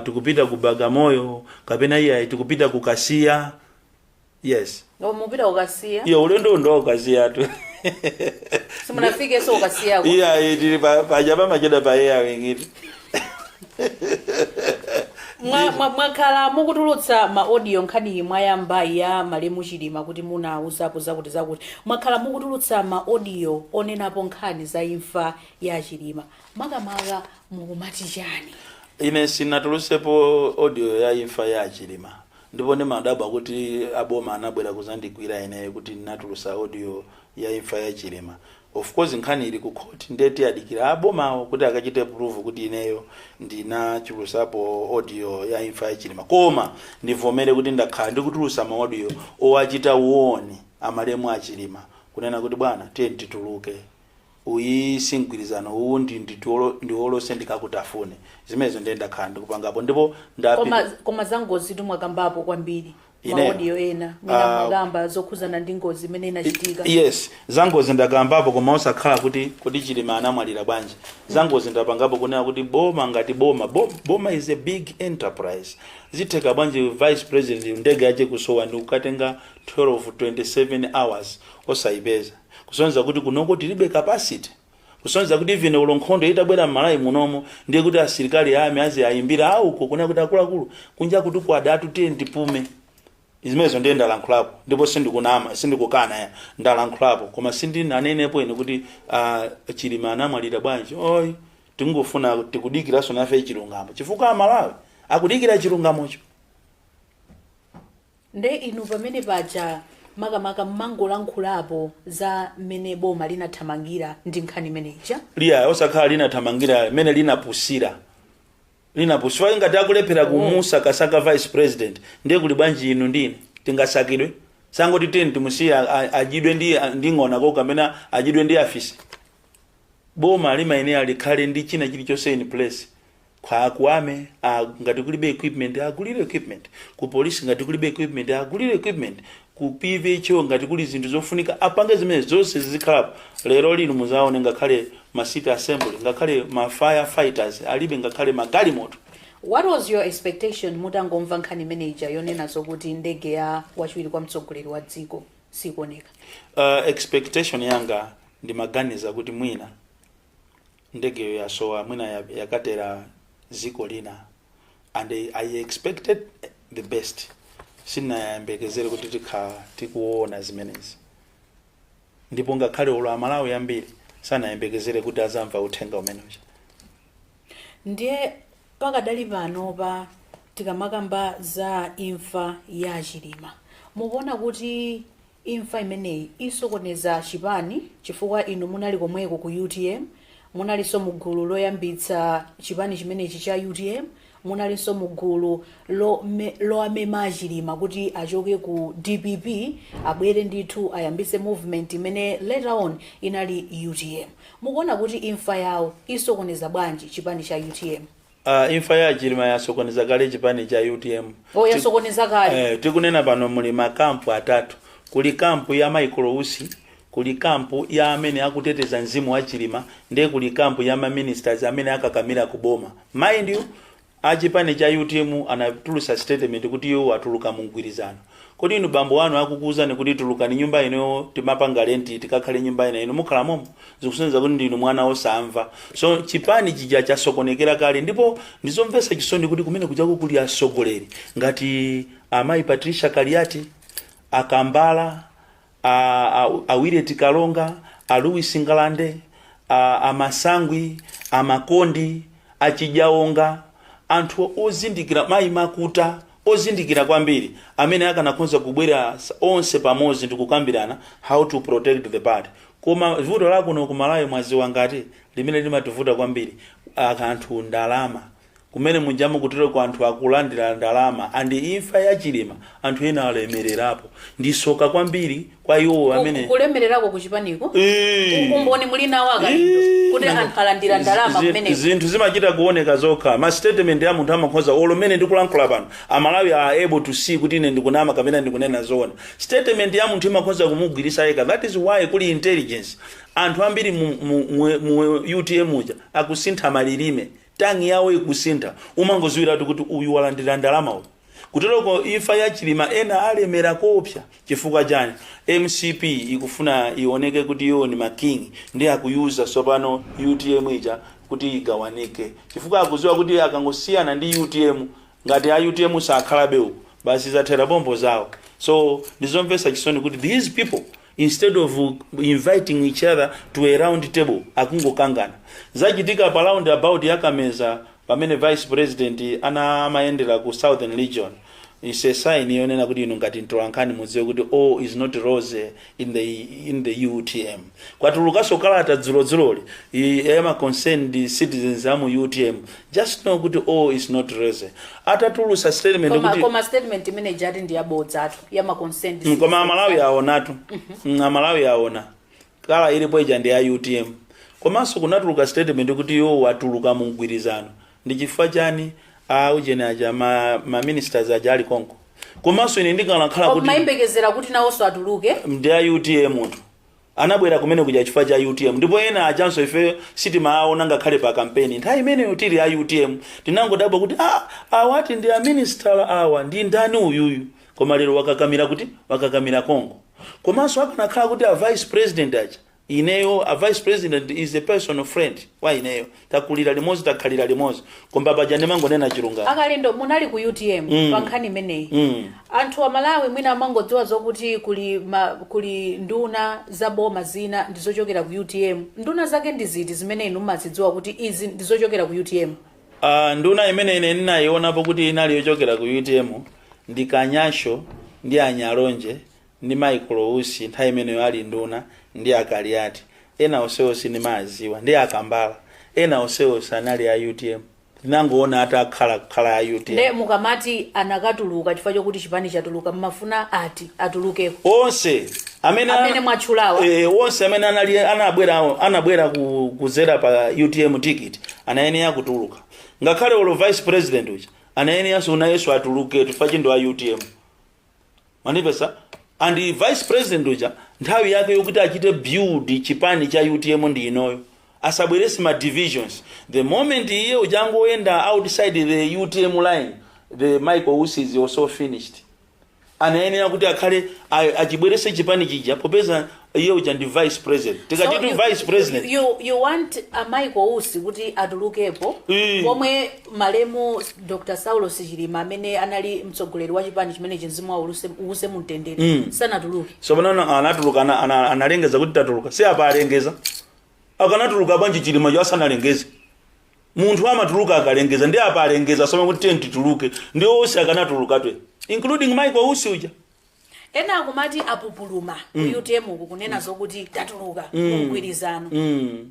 tikupita ku Bagamoyo kapena iya tikupita ku Kasiya. Yes, mupita ku Kasiya iyo ulendo ndo Kasiya tu simunafike so Kasiya iya ili pa jaba majeda pa iya wengine mwakhala mukutulutsa ma audio nkhani mwayamba ya Malemu Chilima kuti munauzapo zakuti mwakhala mukutulutsa ma audio onenapo nkhani za imfa ya Chilima makamaka mukumati chani? Ine sinatulusepo audio ya imfa ya Chilima ndipo ne madaba kuti aboma anabwera kuzandikwira ine kuti natulusa audio ya imfa ya Chilima. Of course nkhani ili ku court ndeti adikira aboma kuti akachite proof kuti ineyo ndinachulusapo audio ya imfa ya Chilima koma ndivomere kuti ndakhala ndikutulusa ma audio owachita uoni amalemu a Chilima kunena kuti bwana tiye tituluke uyisingwirizano uwu ndiolose ndikakutafune zimenezo ndakhala ndikupangapo ndipo koma zangozi tumwakambapo kwambiri audio ena mina magamba zokhuzana ndi ngozi imene inachitika. Yes, zangozi ndakambapo koma osakhala kuti Chilima anamwalira bwanji zangozi ndapangapo kunena kuti boma ngati boma is a big enterprise zitheka bwanji vice president ndege yache kusowa ndi ukatenga 27 hours osayipeza kusonza kuti kunoko tilibe capacity kusonza kuti even ulonkhondo itabwera Malawi munomo ndiye kuti asilikali ame azi ayimbira auko kuna kuti akuluakulu kunja kuti kwa datu tiye ndipume izimezo ndiye ndalankhulapo ndipo sindikukana ya ndalankhulapo koma sindinanenepo ine kuti Chilima anamwalira bwanji oyi tingofuna tikudikiraso nafe chilungamo chifukwa Malawi akudikira chilungamocho. Nde inu pamene paja makamaka mangolankhulapo za mene boma linathamangira ndi nkhani imeneja liya osakhala linathamangira mene linapusira ngati akulephera kumusa kasaka vice president ndiye kuli bwanji inu ndine tingasakidwe sangoti timusiya ajidwe ndi ng'ona ko kamena ajidwe ndi afisi boma limayenera alikhale ndi china chilichonse in place kwa akuame ngati kulibe equipment agulire equipment ku police ngati kulibe equipment agulire equipment ku PVH ngati kuli zinthu zofunika apange zimene zonse zizikhalapo lero lino muzaone ngakhale ma city assembly ngakhale ma firefighters alibe ngakhale magalimoto. What was your expectation mutangomva nkhani manager yonena zokuti ndege ya wachiwiri kwa mtsogoleri wa dziko sikuoneka? Expectation yanga ndi maganiza kuti mwina ndege yasowa mwina yakatera ziko lina and I expected the best sinayembekezere kuti tikuona zimenezi ndipo ngakhale ulo Malawi yambiri sanayembekezere kuti azamva uthenga umenewo. Ndiye pakadali pano pa tikamakamba za imfa ya Chilima mukuona kuti imfa imeneyi isokoneza chipani chifukwa inu munali komweko ku UTM munalinso mugulu loyambitsa chipani chimenechi cha UTM munalinso mugulu loamema Chilima kuti achoke ku DPP abwere ndithu ayambise movement imene later on inali UTM mukuona kuti imfa yawo isokoneza bwanji chipani cha UTM? Imfa ya Chilima yasokoneza kale chipani cha UTM. Yasokoneza kale. Tikunena pano muli makampu atatu. Kuli kampu ya Michael Usi, kuli kampu ya amene akuteteza mzimu wa Chilima, ndiye kuli kampu ya ministers amene akakamira kuboma. Mind you, achipani cha UTM anatulusa statement kuti iwo atuluka mu mgwirizano. Kodi inu bambo wanu akukuuzani kuti tulukani nyumba ino timapanga renti tikakhale nyumba ino mukhala momo, zikusonyeza kuti ndinu mwana osamva. So chipani chija chasokonekera kale, ndipo ndizomvetsa chisoni kuti kumene kuchako kuli asogoleri ngati amayi Patricia Kaliati, Akambala, Awire Tikalonga, Louis Ngalande, Amasangwi, Amakondi, Achijaonga, anthu ozindikira mayi Makuta, ozindikira kwambiri amene akanakonza kubwera onse pamodzi ndikukambirana how to protect the party. Koma vuto lakuno kumalayo mwaziwa ngati limene limativuta kwambiri akanthu ndalama kumene munjamu kutero kwa anthu akulandira ndalama andi imfa ya chilima anthu ena alemererapo ndisoka kwambiri kwa iwo amene kulemererako kuchipaniko umboni mulina waka kuti anthu alandira ndalama kumene zinthu zimachita kuoneka zokha ma statement ya munthu amakhoza olomene ndikulankhula pano amalawi are able to see kuti ine ndikunama kapena ndikunena zoona. Statement ya munthu imakhoza kumugwirisa yeka. That is why kuli intelligence anthu ambiri mu UTM uja akusintha malilime tangi yawo ikusintha umangoziwira kuti uyu walandira ndalama uyu kuteroko imfa ya chilima ena alemera kopya chifukwa chani MCP ikufuna ioneke kuti yo ni making ndi akuyuza sopano UTM ija kuti igawanike chifukwa akuziwa kuti akangosiyana ndi UTM ngati a UTM sakhalabe uko basi zathera bombo zawo. So ndizomvetsa chisoni kuti these people instead of inviting each other to a round table akungokangana. Zachitika pa round about yakameza pamene vice president ana maendera ku southern region is a sign yonena kuti ino ngati ntolankhani mudziwe kuti all is not rose in the UTM. Kwatulukaso kalata dzuloli ema concerned citizens amu UTM just know kuti all is not rose. Atatulusa statement kuti koma statement imene jati ndi yabodza atu yama concerned koma amalawi aonatu amalawi aona kala ilipo ija ndi ya UTM. Komanso kunatuluka statement kuti yo watuluka mu mgwirizano ndi chifukwa chani ujene aja ma ministers aja ali konko. Komanso ine ndikakhala kuti maimbekezera kuti nawonso atuluke ndi ya UTM munthu anabwera kumene kuja chifukwa cha UTM ndipo ena achanso ife sitima aona ngakhale pa campaign nthawi imene yotiri ya UTM tinangodabwa kuti awati ndi a minister awa ndi ndani uyuyu koma lero wakakamira kuti wakakamira konko. Komanso akanakhala kuti a vice president aja ineyo a vice president is a personal friend wa ineyo takulira limozi takhalira limozi komba paja nemangonena chilunga akalendo munali ku UTM pankhani imeneyi anthu amalawi mwina amangodziwa zokuti kuli nduna zaboma zina ndizochokera ku UTM. Nduna zake ndi ziti zimene inu mumazidziwa kuti izi ndizochokera ku UTM? Nduna imene ine ndinayionapo kuti inali yochokera ku UTM ndi Kanyasho ndi Anyalonje ndi Michael Usi nthawi imeneyo ali nduna ndi Akaliati ena oseosi ni maziwa ndi Akambala ena oseosi anali ya UTM ndinangoona atakhala ya UTM. Ne mukamati anakatuluka chifukwa chokuti chipani chatuluka mmafuna ati atulukeko onse amene mwachulawa onse amene anabwera kuzera pa UTM ticket anayenera kutuluka ngakhale olo vice president uja anayenera sona Yesu atuluke chifukwa chindo wa UTM manipesa and vice president uja nthawi yake yokuti achite build chipani cha UTM ndi inoyo asabweresi ma divisions. The moment iye ujangoenda outside the UTM line the Michael Usi is also finished. Anayenera kuti akhale achibwerese chipani chija popeza iye uja ndi vice president. Tikati so vice president you want a Michael Usi kuti atulukepo pomwe malemu Dr. Saulo Sichilima amene anali mtsogoleri wa chipani chimene chinzimu wa use mutendere sanatuluke. So banana anatuluka analengeza kuti tatuluka si apa alengeza akanatuluka banji Chilima asanalengeze munthu amatuluka akalengeza ndi apa alengeza soma kuti tenti tuluke ndi Usi akanatuluka twe including Michael Usi uja. Ena akumati apupuluma ku UTM uku kunena zokuti tatuluka mgwirizano.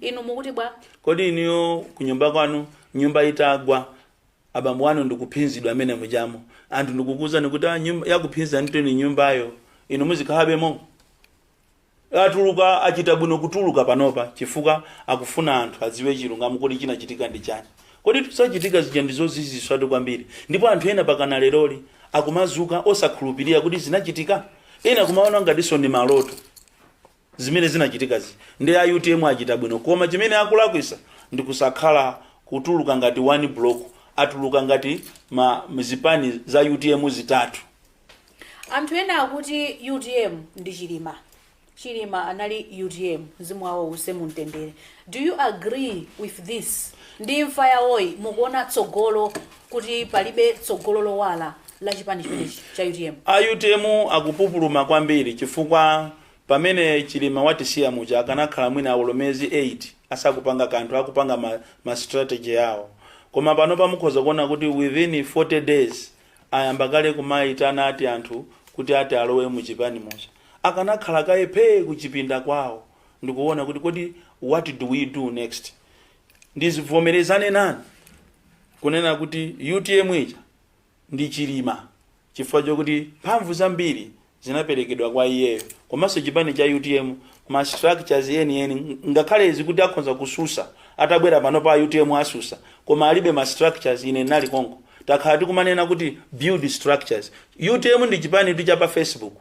Inu mukuti bwa kodi iniyo kunyumba kwanu nyumba itagwa abambo wanu ndikuphinzidwa amene mujamo anthu ndikukuza nikuti nyumba yakuphinza ntoni nyumbayo inu muzikhalabemo atuluka achita bwino kutuluka panopa chifukwa akufuna anthu adziwe chilungamo kodi chinachitika ndi chani. Kodi tusachitika zija ndizoziziswa kwambiri ndipo anthu ena pakana leroli akumazuka osakhulupirira kuti zinachitika ena kumaona ngati ndi maloto zimene zinachitika ndi a UTM achita bwino koma chimene akulakwisa ndi kusakhala kutuluka ngati one block atuluka ngati mzipani za UTM zitatu. Anthu ena akuti UTM ndi Chilima anali UTM mzimu wawo usemu mtendere. Do you agree with this? Ndi mfaya woyi mukuona tsogolo kuti palibe tsogolo lowala la chipani chimenechi cha UTM? UTM akupupuluma kwambiri chifukwa pamene Chilima watisiya muja akanakhala mwina ulomezi 8 asakupanga kanthu akupanga ma strategy yawo. Koma pano pamukhoza kuona kuti within 40 days ayamba kale kumayitana ati anthu kuti ati alowe mu chipani muja. Akanakhala kayepe kuchipinda kwawo ndikuona kuti kodi what do we do next? Ndizivomerezane nani kunena kuti UTM ija ndi Chilima chifukwa chokuti mphamvu zambiri zinaperekedwa kwa iyeyo. Komanso chipani cha UTM ma structures yeni ngakhale zikuti akhonza kususa atabwera pano pa UTM asusa koma alibe ma structures ine nali konko. Takhala tikumanena kuti build structures. UTM ndi chipani tu cha pa Facebook.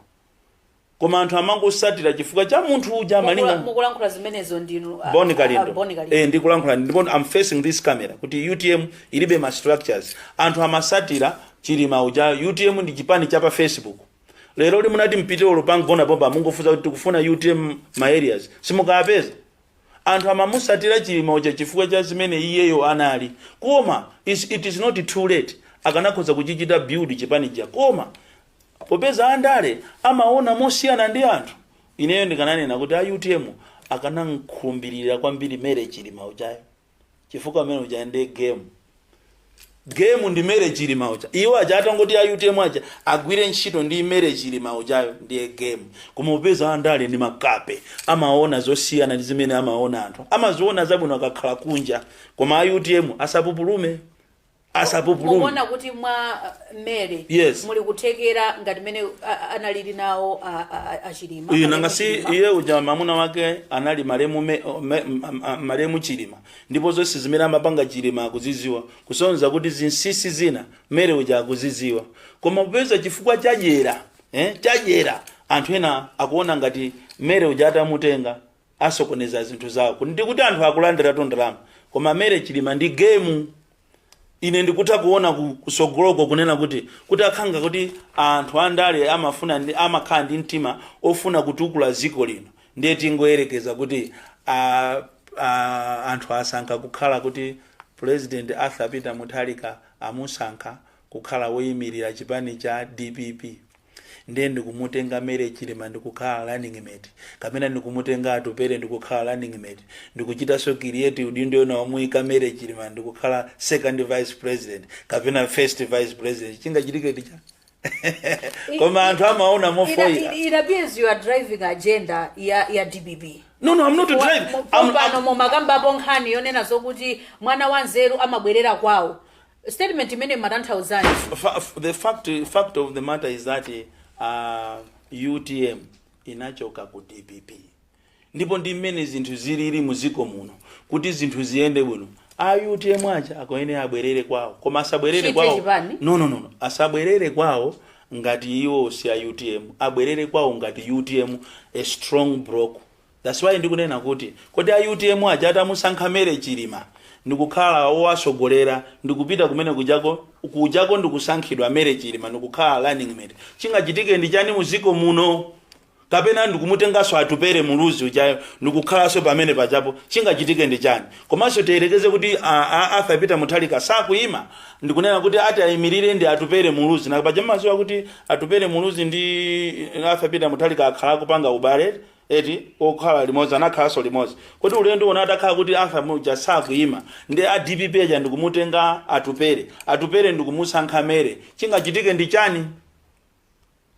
Koma anthu amangosatira chifukwa cha munthu uja malinga mukulankhula zimenezo ndinu Boni Kalindo. Ndikulankhula ndipo I'm facing this camera kuti UTM ilibe ma structures. Anthu amasatira Chilima uja UTM ndi chipani cha pa Facebook. Lero limunati mpite olupango bona bomba mungofuza kuti tikufuna UTM ma areas simukapeza. Anthu amamusatira Chilima uja chifukwa cha zimene iyeyo anali. Koma it is not too late. Akanakhoza kuchichita build chipani cha koma popeza andale amaona mosiyana ndi anthu. Ineyo ndikananena kuti UTM akanankhulumbirira kwambiri mere Chilima ujayo chifukwa amene uja ndi game ndi mere Chilima uja. Iwo aja atangoti UTM aja agwire ntchito ndi mere Chilima ujayo ndi game. Koma popeza andale ndi makape amaona zosiyana ndi zimene amaona anthu. Amaziona zabwino akakhala kunja koma UTM asapupulume. Mukuona kuti mwa mere yes. Muli kuthekera ngati mene analili nawo Chilima. Nangasi iye uja mamuna wake anali maremu Chilima. Ndipo zonse zimene amapanga Chilima akuziziwa kusonza kuti zinsisi zina mere uja akuziziwa. Koma popeza chifukwa chajera anthu ena akuona ngati mere uja atamutenga asokoneza zinthu zawo. Ndikuti anthu akulandira tondalama koma mere Chilima ndi game. Ine ndikuta kuona kusogoloko kunena kuti akhanga kuti anthu andale amafuna amakhala ndi mtima ofuna kutukula ziko lino. Ndiye tingoyerekeza kuti anthu asankha kukhala kuti President Arthur Peter Mutharika amusankha kukhala woyimirira chipani cha DPP. Ndiye ndikumutenga mere Chilima ndikukhala running mate kapena ndikumutenga Atupere ndikukhala running mate ndikuchita so create udindo na omuyika mere Chilima ndikukhala second vice president kapena first vice president chingachitike ticha. Koma anthu amaona mofoira. It appears you are driving agenda ya DPP. No, I'm not driving. I'm momakamba bonkhani yonena zokuti mwana wanzeru amabwerera kwawo. Statement imene matanthauzani. The fact of the matter is that UTM inachoka ku DPP. Ndipo ndi mmene zinthu zilili muziko muno kuti zinthu ziyende bwino. UTM acha akoene abwerere kwawo. Koma asabwerere kwawo. No. Asabwerere kwawo ngati iwo si UTM. Abwerere kwawo ngati UTM a strong block. That's why ndikunena kuti kodi UTM acha atamusankha mere Chilima ndikukhala owasogolera ndikupita kumene kujako ndikusankhidwa mere Chilima ndikukhala running mate. Chingachitike ndi chani muziko muno kapena ndikumutengaso Atupere muluzi ujayo ndikukhalaso pamene pajapo chingachitike ndi chani. Komanso teyerekeze kuti Arthur Peter Mutharika sakuyima ndikunena kuti ati ayimirire ndi Atupere muluzi na pajamaziwa kuti Atupere muluzi ndi Arthur Peter Mutharika akhala kupanga ubale eti okhala limodzi anakhalaso limodzi. Kuti ulendo ona atakhala kuti Arthur muja sakuyima ndi DPP aja ndikumutenga Atupere ndikumusankha mere chingachitike ndi chani.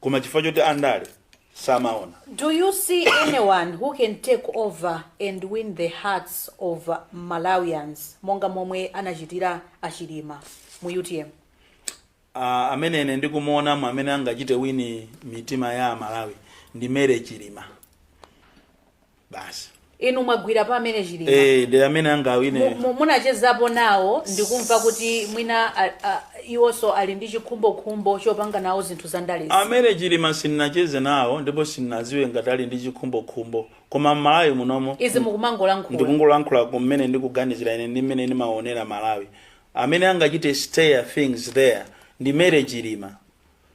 Koma chifukwa choti andale samaona. Do you see anyone who can take over and win the hearts of Malawians monga momwe anachitira Chilima mu UTM? Amene ene ndikumuona amene angachite wini mitima ya Malawi ndi mere Chilima. Basi. Inu mwagwira pa amene Chilima. Ndi amene angawine. Munachezapo nawo ndikumva kuti mwina iwonso ali ndi chikhumbo chopanga nawo zinthu zandalezi. Amene Chilima sininacheze nawo ndipo sinaziwe ngati ali ndi chikhumbo koma Malawi munomo. Izi mukumangolankhula. Ndikungolankhula kumene ndikuganizira ine ndi mmene ndimaonera Malawi. amene angachite stay things there ndi Mary Chilima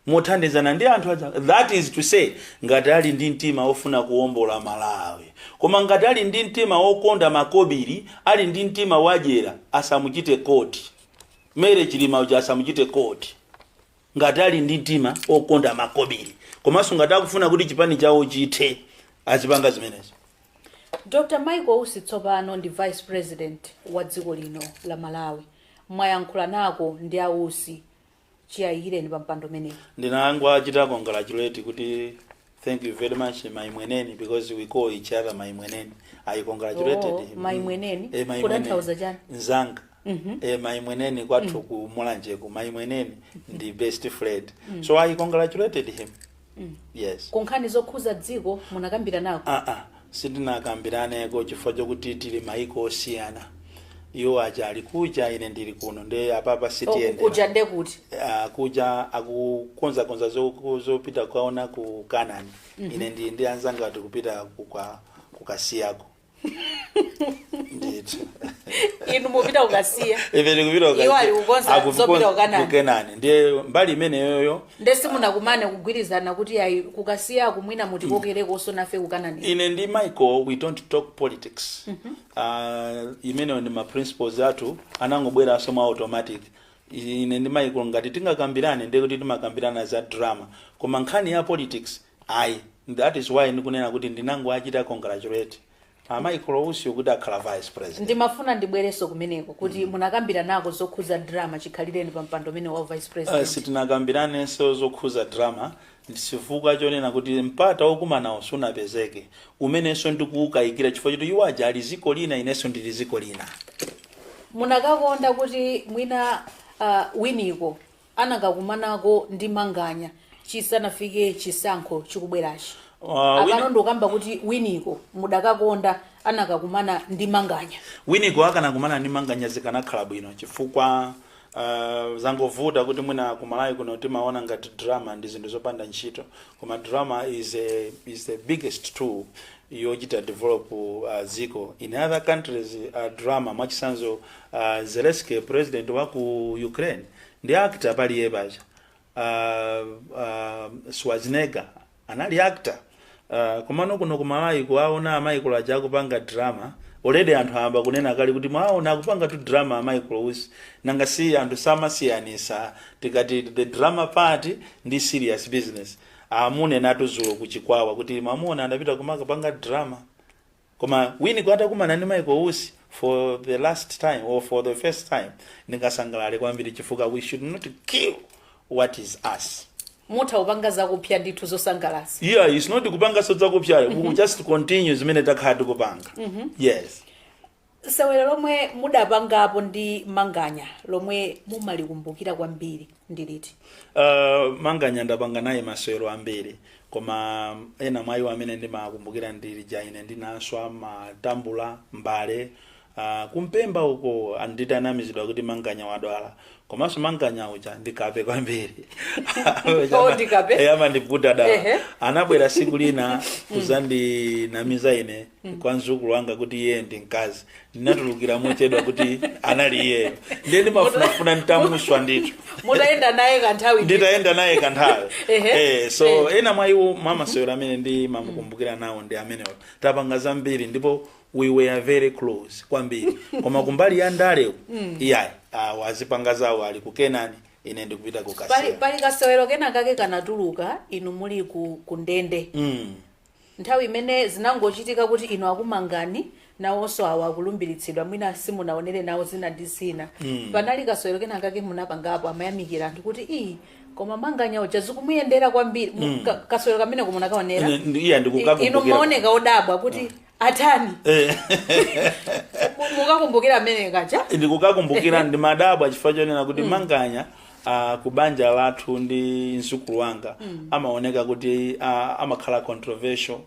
mothandizana ndi anthu aja. That is to say ngati ali ndi mtima ofuna kuwombola Malawi, koma ngati ali ndi mtima wokonda makobiri, ali ndi mtima wajera, asamuchite koti. Mary Chilima uja asamuchite koti ngati ali ndi mtima okonda makobiri, komanso ngati akufuna kuti chipani chawo chithe azipanga zimenezo. Dr. Michael Ussi tsopano ndi Vice President wa dziko lino la Malawi. Mwayankhula nako ndi Ussi chiyayireni pa mpando menewu. Ndinangwa achita congratulate kuti thank you very much Maimweneni, because we call each other Maimweneni. I congratulated him. Maimweneni kutanthauza chani? Nzanga. Maimweneni kwathu ku Mulanje ku Maimweneni ndi best friend. So I congratulated him. Yes. Kunkhani zokhuza dziko munakambira nako? Sitinakambirane chifukwa chokuti tili maiko osiyana. Iwo aja ali kuja, ine ndili kuno, ndi apapa sitiende. Kuja nde kuti? Kuja akukonza zopita kwaona ku Canaan. Ine ndi anzanga ati kupita kukasiyako. Ndithu. Inu mupita ukasiya. Iveni kupita ukasiya. Iwo ali kukonza zopita ku Canaan. Ndiye mbali imene yoyo. Ndesi munakumane kugwirizana kuti ayi kukasiya kumwina muti kokereko osonafe ku Canaan. Ine ndi Michael we don't talk politics. Imene ndi ma principles atu anangobwera asoma automatic. Ine ndi Michael ngati tingakambirane ndiye kuti timakambirana za drama. Koma nkhani ya politics ayi. That is why ndikunena kuti ndinango achita congratulate Michael Ussi kuti akhala vice president. Ndimafuna ndibwereso kumeneko kuti munakambira nako zokhuza drama chikhalireni pa mpando mene wa vice president. Sitinakambirane so zokhuza drama ndisifuka chonena kuti mpata wokumana usunapezeke umenenso ndikuukayikira chifukwa choti iwo aja ali ziko lina inenso ndili ziko lina. Munakakonda kuti mwina winiko anakakumanako ndi Manganya chisanafike chisankho chikubwerachi. Akanondo kamba kuti winiko mudakakonda anakakumana ndi Manganya. Winiko akanakumana ndi Manganya zikanakhala bwino chifukwa zangovuta kuti mwina kumalawi kuno timaona ngati drama ndi zinthu zopanda ntchito, koma drama is the biggest tool yochita develop ziko. In other countries drama mwachisanzo Zelensky president wa ku Ukraine ndi actor pali yepacha. Schwarzenegger anali actor. Komano kuno kumalawi kuaona Michael aja akupanga drama already anthu amba kunena kali kuti mwaona akupanga tu drama Michael Ussi nanga si anthu samasiyanisa tikati the drama part ndi serious business. Amune natu zulo kuchikwawa kuti mamuona andapita kumakapanga drama, koma wini kwata kumana ndi Michael Ussi for the last time or for the first time ndingasangalale kwambiri chifukwa we should not kill what is us. Mutha upanga zakupya ndithu zosangalasa. Yeah, it's not kupanga zakupya. We will just continue zimene takhala kupanga. Yes. Sewero lomwe mudapangapo ndi Manganya lomwe mumalikumbukira kwambiri ndiliti? Manganya ndapanga naye masewero ambiri, koma ena mwayi amene ndimakumbukira ndili jaine ndinaswa matambula mbale kumpemba uko anditanamizidwa kuti Manganya wadwala, komanso Manganya uja ndikape kwambiri. Ndikape? Ama ndiputa dawa. Anabwera siku lina kuzandi namiza ine kwa nzukulu wanga kuti iye ndi mkazi. Ndinatulukira mochedwa kuti anali iye. Ndiye ndimafunafuna nitamuswa ndithu. Mutaenda naye kanthawi. Nditaenda naye kanthawi. So ena mwayiwo mama sewera amene ndi mamukumbukira nawo ndi amenewo. Tapanga zambiri ndipo we were very close kwambiri. Koma kumbali ya ndale iyayi wazipanga zawo ali ku Kenani ine ndikupita ku Kasera. Pali kasewero kena kake kanatuluka inu muli ku Ndende. Nthawi imene zinangochitika kuti inu akumangani nawonso awakulumbiritsidwa mwina simunaonere nawo zina ndi zina. Panali kasewero kena kake munapangapo amayamikira anthu kuti koma Manganya uja zikumuyendera kwambiri. Kasewero kamene kumunakaonera. Iya ndikukakumbukira. Inu maoneka odabwa kuti atani. Mukakumbukira amene kaja? Ndikukakumbukira ndi madabwa chifukwa chonena kuti Manganya kubanja lathu ndi nzukulu wanga amaoneka kuti amakhala controversial,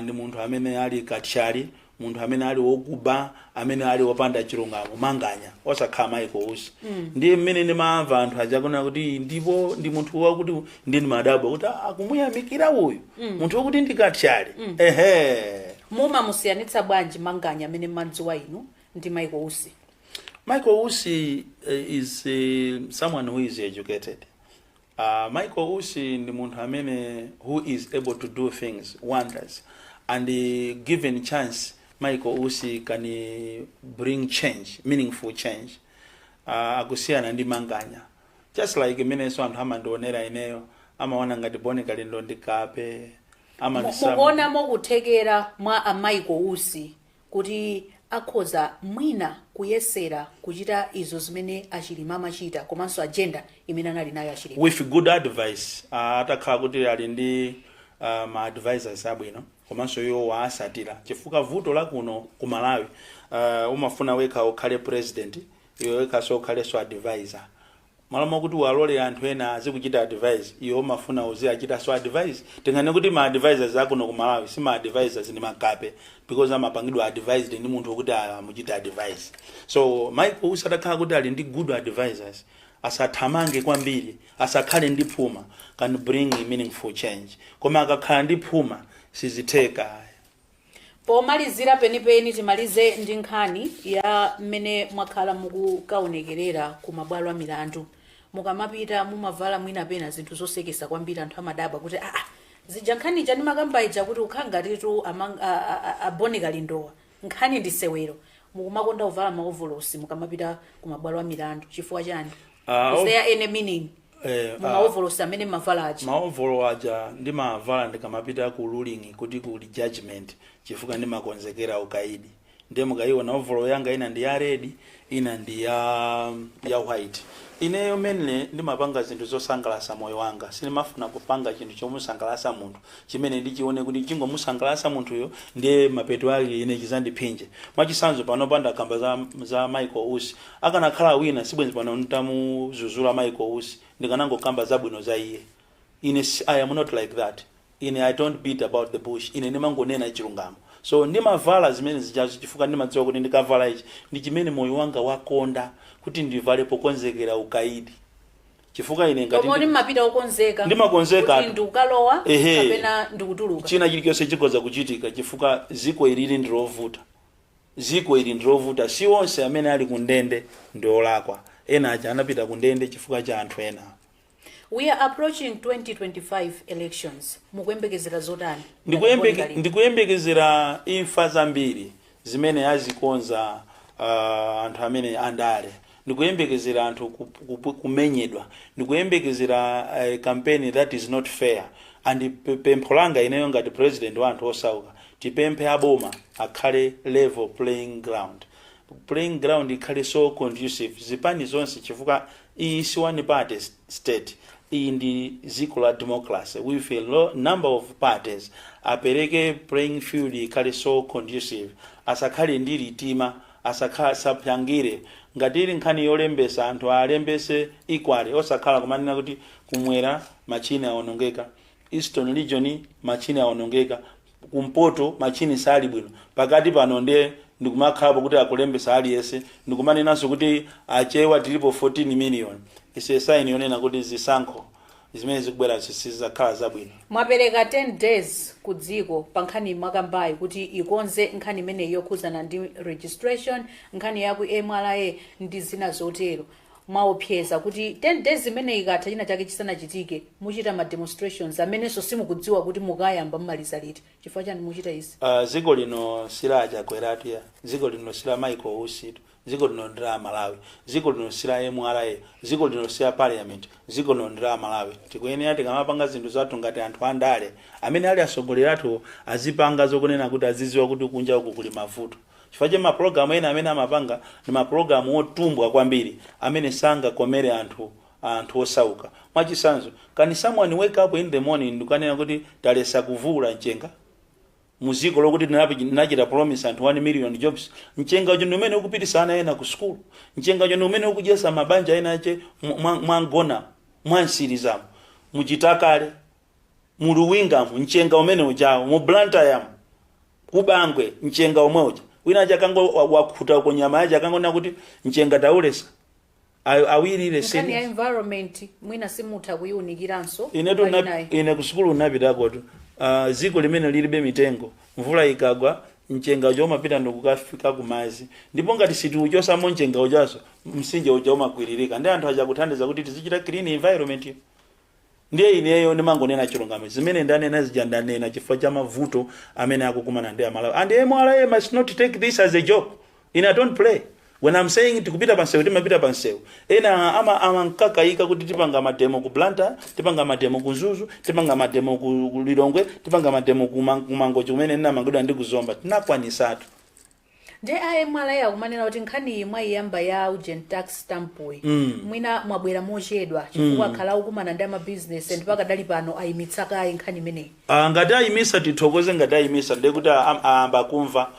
ndi munthu amene ali katchali, munthu amene ali wokuba, amene ali wopanda chilungamo. Manganya osakhala Michael Ussi. Ndiye mmene ndimamva anthu aja kunena kuti ndipo ndi munthu wakuti ndi madabwa kuti akumuyamikira uyu munthu wakuti ndi katchali. Muma musiyanitsa bwanji Manganya amene mmadzi wa inu ndi Michael Ussi? Michael Usi is someone who is educated. Michael Usi ndi munthu amene who is able to do things, wonders. And given chance, Michael Usi can bring change, meaningful change. Akusiyana ndi manganya. Just like imeneso anthu amandionera ineyo, amaona ngati bonekali ndo ndikape. Mukuona mokuthekera mwa a Michael Usi kuti akhoza mwina kuyesera kuchita izo zimene achilima amachita komanso agenda imene anali nayo achilima. With good advice, atakhala kuti ali ndi ma advisors abwino komanso iwo waasatira chifukwa vuto la kuno ku Malawi umafuna wekha ukhale president iwe wekha so ukhale so advisor. Malamo kuti walole anthu ena azikuchita advice iwo umafuna uziachita so advice. Tengane kuti ma advisors akuno ku Malawi si ma advisors ni makape because amapangidwa advised ndi munthu kuti amuchita advice. So Michael usatakhala kuti ali ndi good advisors, asathamange kwambiri, asakhale ndi phuma, can bring meaningful change. Koma akakhala ndi phuma sizitheka. Pomalizira penipeni timalize ndi nkhani ya mmene mwakhala mukukaonekerera ku mabwalo a milandu. Mukamapita mumavala mwina pena zinthu zosekesa kwambiri anthu amadabwa kuti zija nkhani jani makambaija kuti ukhangatitu abonika lindowa. Nkhani ndi sewero. Mukumakonda uvala maovolosi mukamapita ku mabwalo a milandu chifukwa chani? Is there any meaning? Maovolosi amene mavala aja. Maovolo aja ndi mavala ndikamapita ku ruling kuti ku judgment chifukwa ndi makonzekera ukaidi. Ndiye mukaiona ovolo yanga ina ndi ya red, ina ndi ya white. Ineyo menle ndimapanga zinthu zosangalatsa moyo wanga. Sinimafuna kupanga chinthu chomusangalatsa munthu chimene ndichione kuti chingomusangalatsa munthuyo ndiye mapeto ake ine chizandiphinje. Mwachisanzo panopanda kamba za Michael Usi akanakhala wina sibwenzi pano ntamuzuzula Michael Usi ndikanangokamba zabwino za iye. I am not like that. I don't beat about the bush. Ndimangonena chilungamo. So ndimavala zimene zijazo chifukwa ndimadziwa kuti ndikavala ichi ndi chimene moyo wanga wakonda kuti ndivale pokonzekera ukaidi. Chifukwa ine ngati komoni mapita okonzeka ndimakonzeka kuti ndukalowa kapena ndikutuluka. China chilichonse chikoza kuchitika chifukwa ziko ili ndilovuta. Ziko ili ndilovuta si onse amene ali kundende ndiolakwa. Ena aja anapita kundende chifukwa cha anthu ena. We are approaching 2025 elections. Mukuyembekezera zotani? Ndikuyembekezera imfa zambiri zimene azikonza anthu amene andale. Ndikuyembekezera anthu kumenyedwa. Ndikuyembekezera campaign that is not fair. And pempho langa ineyo ngati president wa anthu osauka tipemphe aboma akhale level playing ground. Playing ground ikhale so conducive zipani zonse chifukwa is one party state. In the ziko la democracy with a number of parties apereke playing field ikhale so conducive asakhale ndi litima asakhala sapyangire ngati nkhani yolembesa anthu alembese equally osakhala kumanena kuti kumwera machini aonongeka, Eastern region machini aonongeka, kumpoto machini sali bwino, pakati pano ndikumakhala kuti akulembesa aliyese ndikumanenanso kuti achewa tilipo 14 million. Ise sign yonena kuti zisankho zimene zikubwera zisizakhala zabwino. Mwapereka 10 days ku dziko pa nkhani mwakambayi kuti ikonze nkhani imene yokhuzana ndi registration, nkhani ya ku MRA ndi zina zotero. Mwaopseza kuti 10 days imene ikatha china chake chisanachitike muchita ma demonstrations amenenso simukudziwa kuti mukayamba mmaliza liti. Chifukwa chani muchita izi? Ziko lino silaja kweratu ya. Ziko lino sila Michael Usi. Ziko lino ndira Malawi. Ziko lino sila MRA. Ziko lino sila parliament. Ziko lino ndira Malawi. Tikuyenera tikamapanga zinthu zathu ngati anthu andale amene ali asogoleratu azipanga zokunena kuti aziziwa kuti kunja uku kuli mavuto. Chifukwa cha maprogramu ena amene amapanga ni maprogramu otumbwa kwambiri amene sanga komere anthu osauka. Mwachisanzo, can someone wake up in the morning ndikanena kuti talesa kuvula mchenga muziko lokuti nachita promise anthu 1 million jobs. Mchenga ujo umene ukupitisana ena ku school, mchenga ujo umene ukujesa mabanja ena ache mwangona mwansirizamu muchitakale muluwingamu mchenga umene ujawo mu Blantyre kubangwe mchenga umwe uja wina akango wakhuta ku nyama yaje akangona kuti mchenga taulesa awirire seni ya environment mwina simutha kuyunikiranso ine ku school unapita koto ziko limene lilibe mitengo mvula ikagwa mchenga uja umapita ndikukafika kumazi ndipo ngati sitiuchosamo mchenga ujaso msinje uja umakwiririka ndi anthu achakuthandiza kuti tizichita clean environment iyo. Ndiye ineyo ndimangonena chilungamo zimene ndanena zija ndanena chifukwa cha mavuto amene akukumana ndi Amalawi. And MRA must not take this as a joke. I don't play. When I'm saying tikupita pansewu timapita pansewu. Ena amankakaika kuti tipanga mademo ku Blantyre, tipanga mademo ku Zuzu, tipanga mademo ku Lilongwe, tipanga mademo ku Mangochi kumene namangidwa ndi kuzomba. Tinakwanisatu. Nde MRA akumanena kuti nkhani mwayiyamba ya urgent tax stamp mwina mwabwera mochedwa chifukwa khala ukumana ndi amabusiness and pakadali pano ayimitsaka nkhani imeneyi. Ngati ayimisa tithokoze ngati ayimisa ndekuti amba kumva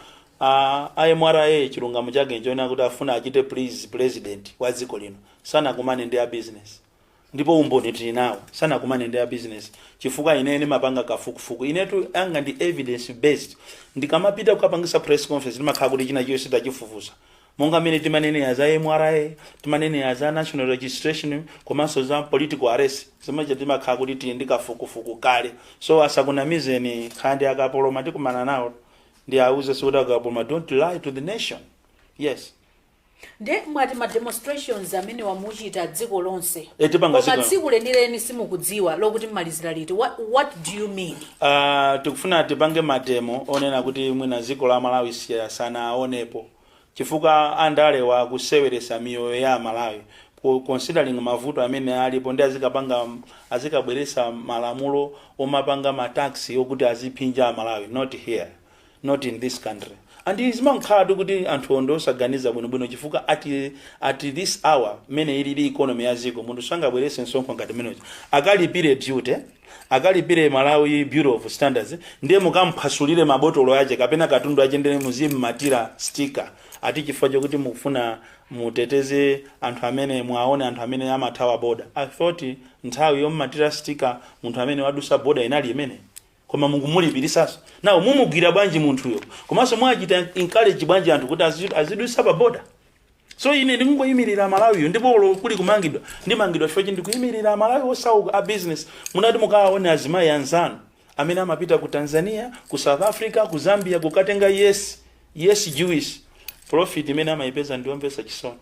MRA chilungamo chake nchona kuti afuna achite please president wa dziko lino sana kumane ndi a business ndipo umboni tili nawo sana kumane ndi a business chifukwa ine mapanga kafukufuku inetu anga ndi evidence based ndikamapita kukapangisa press conference ndimakhala kuti china chiyonse tachifufuza monga mene timanene ya za MRA timanene ya za national registration komanso za political arrest zimacha timakhala kuti tili ndi kafukufuku kale so asakunamizeni khandi akapoloma tikumana nawo ndi auze soda akapoloma don't lie to the nation. Yes. Nde mwati ma demonstrations amene wamuchita dziko lonse. Koma tsiku lenileni simukudziwa lokuti mmalizira liti. What do you mean? Tikufuna tipange mademo onena kuti mwina dziko la Malawi sana aonepo. Chifukwa andale wa kuseweresa miyoyo ya Malawi. Considering mavuto amene alipo ndi azikabweresa malamulo omapanga mataxi okuti azipinja Malawi, not here, not in this country. And is mankadu kuti anthu ondosaganiza bwino chifukwa at this hour mene ili economy ya ziko mundu sangabwerese nsonko ngati menecho akalipire duty akalipire Malawi Bureau of Standards ndiye mukamphasulire mabotolo yaje kapena katundu achendere muzimu matira sticker ati chifukwa chokuti mukufuna muteteze anthu amene mwaone anthu amene amathawa border. I thought nthawi yomatira sticker munthu amene wadusa border inali imene koma mungumulipirisaso nawo mumugwira bwanji munthuyo komanso mwachita encourage bwanji anthu kuti azidusa pa border. So ine ndingoyimirira Malawi ndipo kuli kumangidwa ndimangidwa chifukwa ndikuyimirira Malawi osauka a business munati mukaone azimayi anzanu amene amapita ku Tanzania ku South Africa ku Zambia kukatenga yes Jewish profit imene amayipeza ndiomvesa chisoni.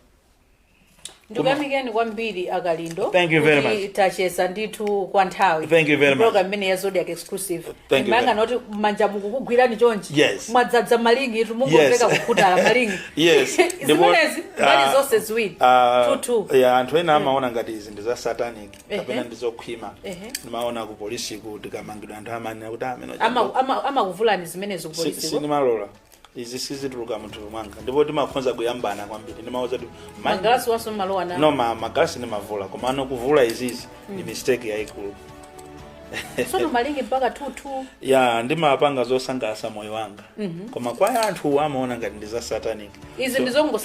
Ndikuyamikeni kwambiri akalindo. Thank you very much. Tachesa ndithu kwa nthawi. Thank you very much. Program imene ya Zodiac exclusive. Thank you. Manga noti manja mukukugwirani chonchi. Yes. Mwadzadza malingi itu mungomveka kukhutala malingi. Yes. Zimenezi mbali zonse ziwiri. Tutu. Ya anthu ena amaona ngati izi ndi za satanic kapena ndizokhwima. Ndimaona ku polisi kuti kamangidwa anthu amene kuti amene. Amakuvulani zimenezo ku polisi. Sindimalola. Izi sizituluka munthu mwanga ndipo timakhonza kuyambana kwambiri ndimauza kuti magalasi waso malowa na no magalasi ndimavula koma ano kuvula izizi ni mistake yaikulu. So malingi mpaka tutu ya ndimapanga zosangalatsa moyo wanga koma kwa anthu amaona ngati ndi za satanic. Izi ndizongo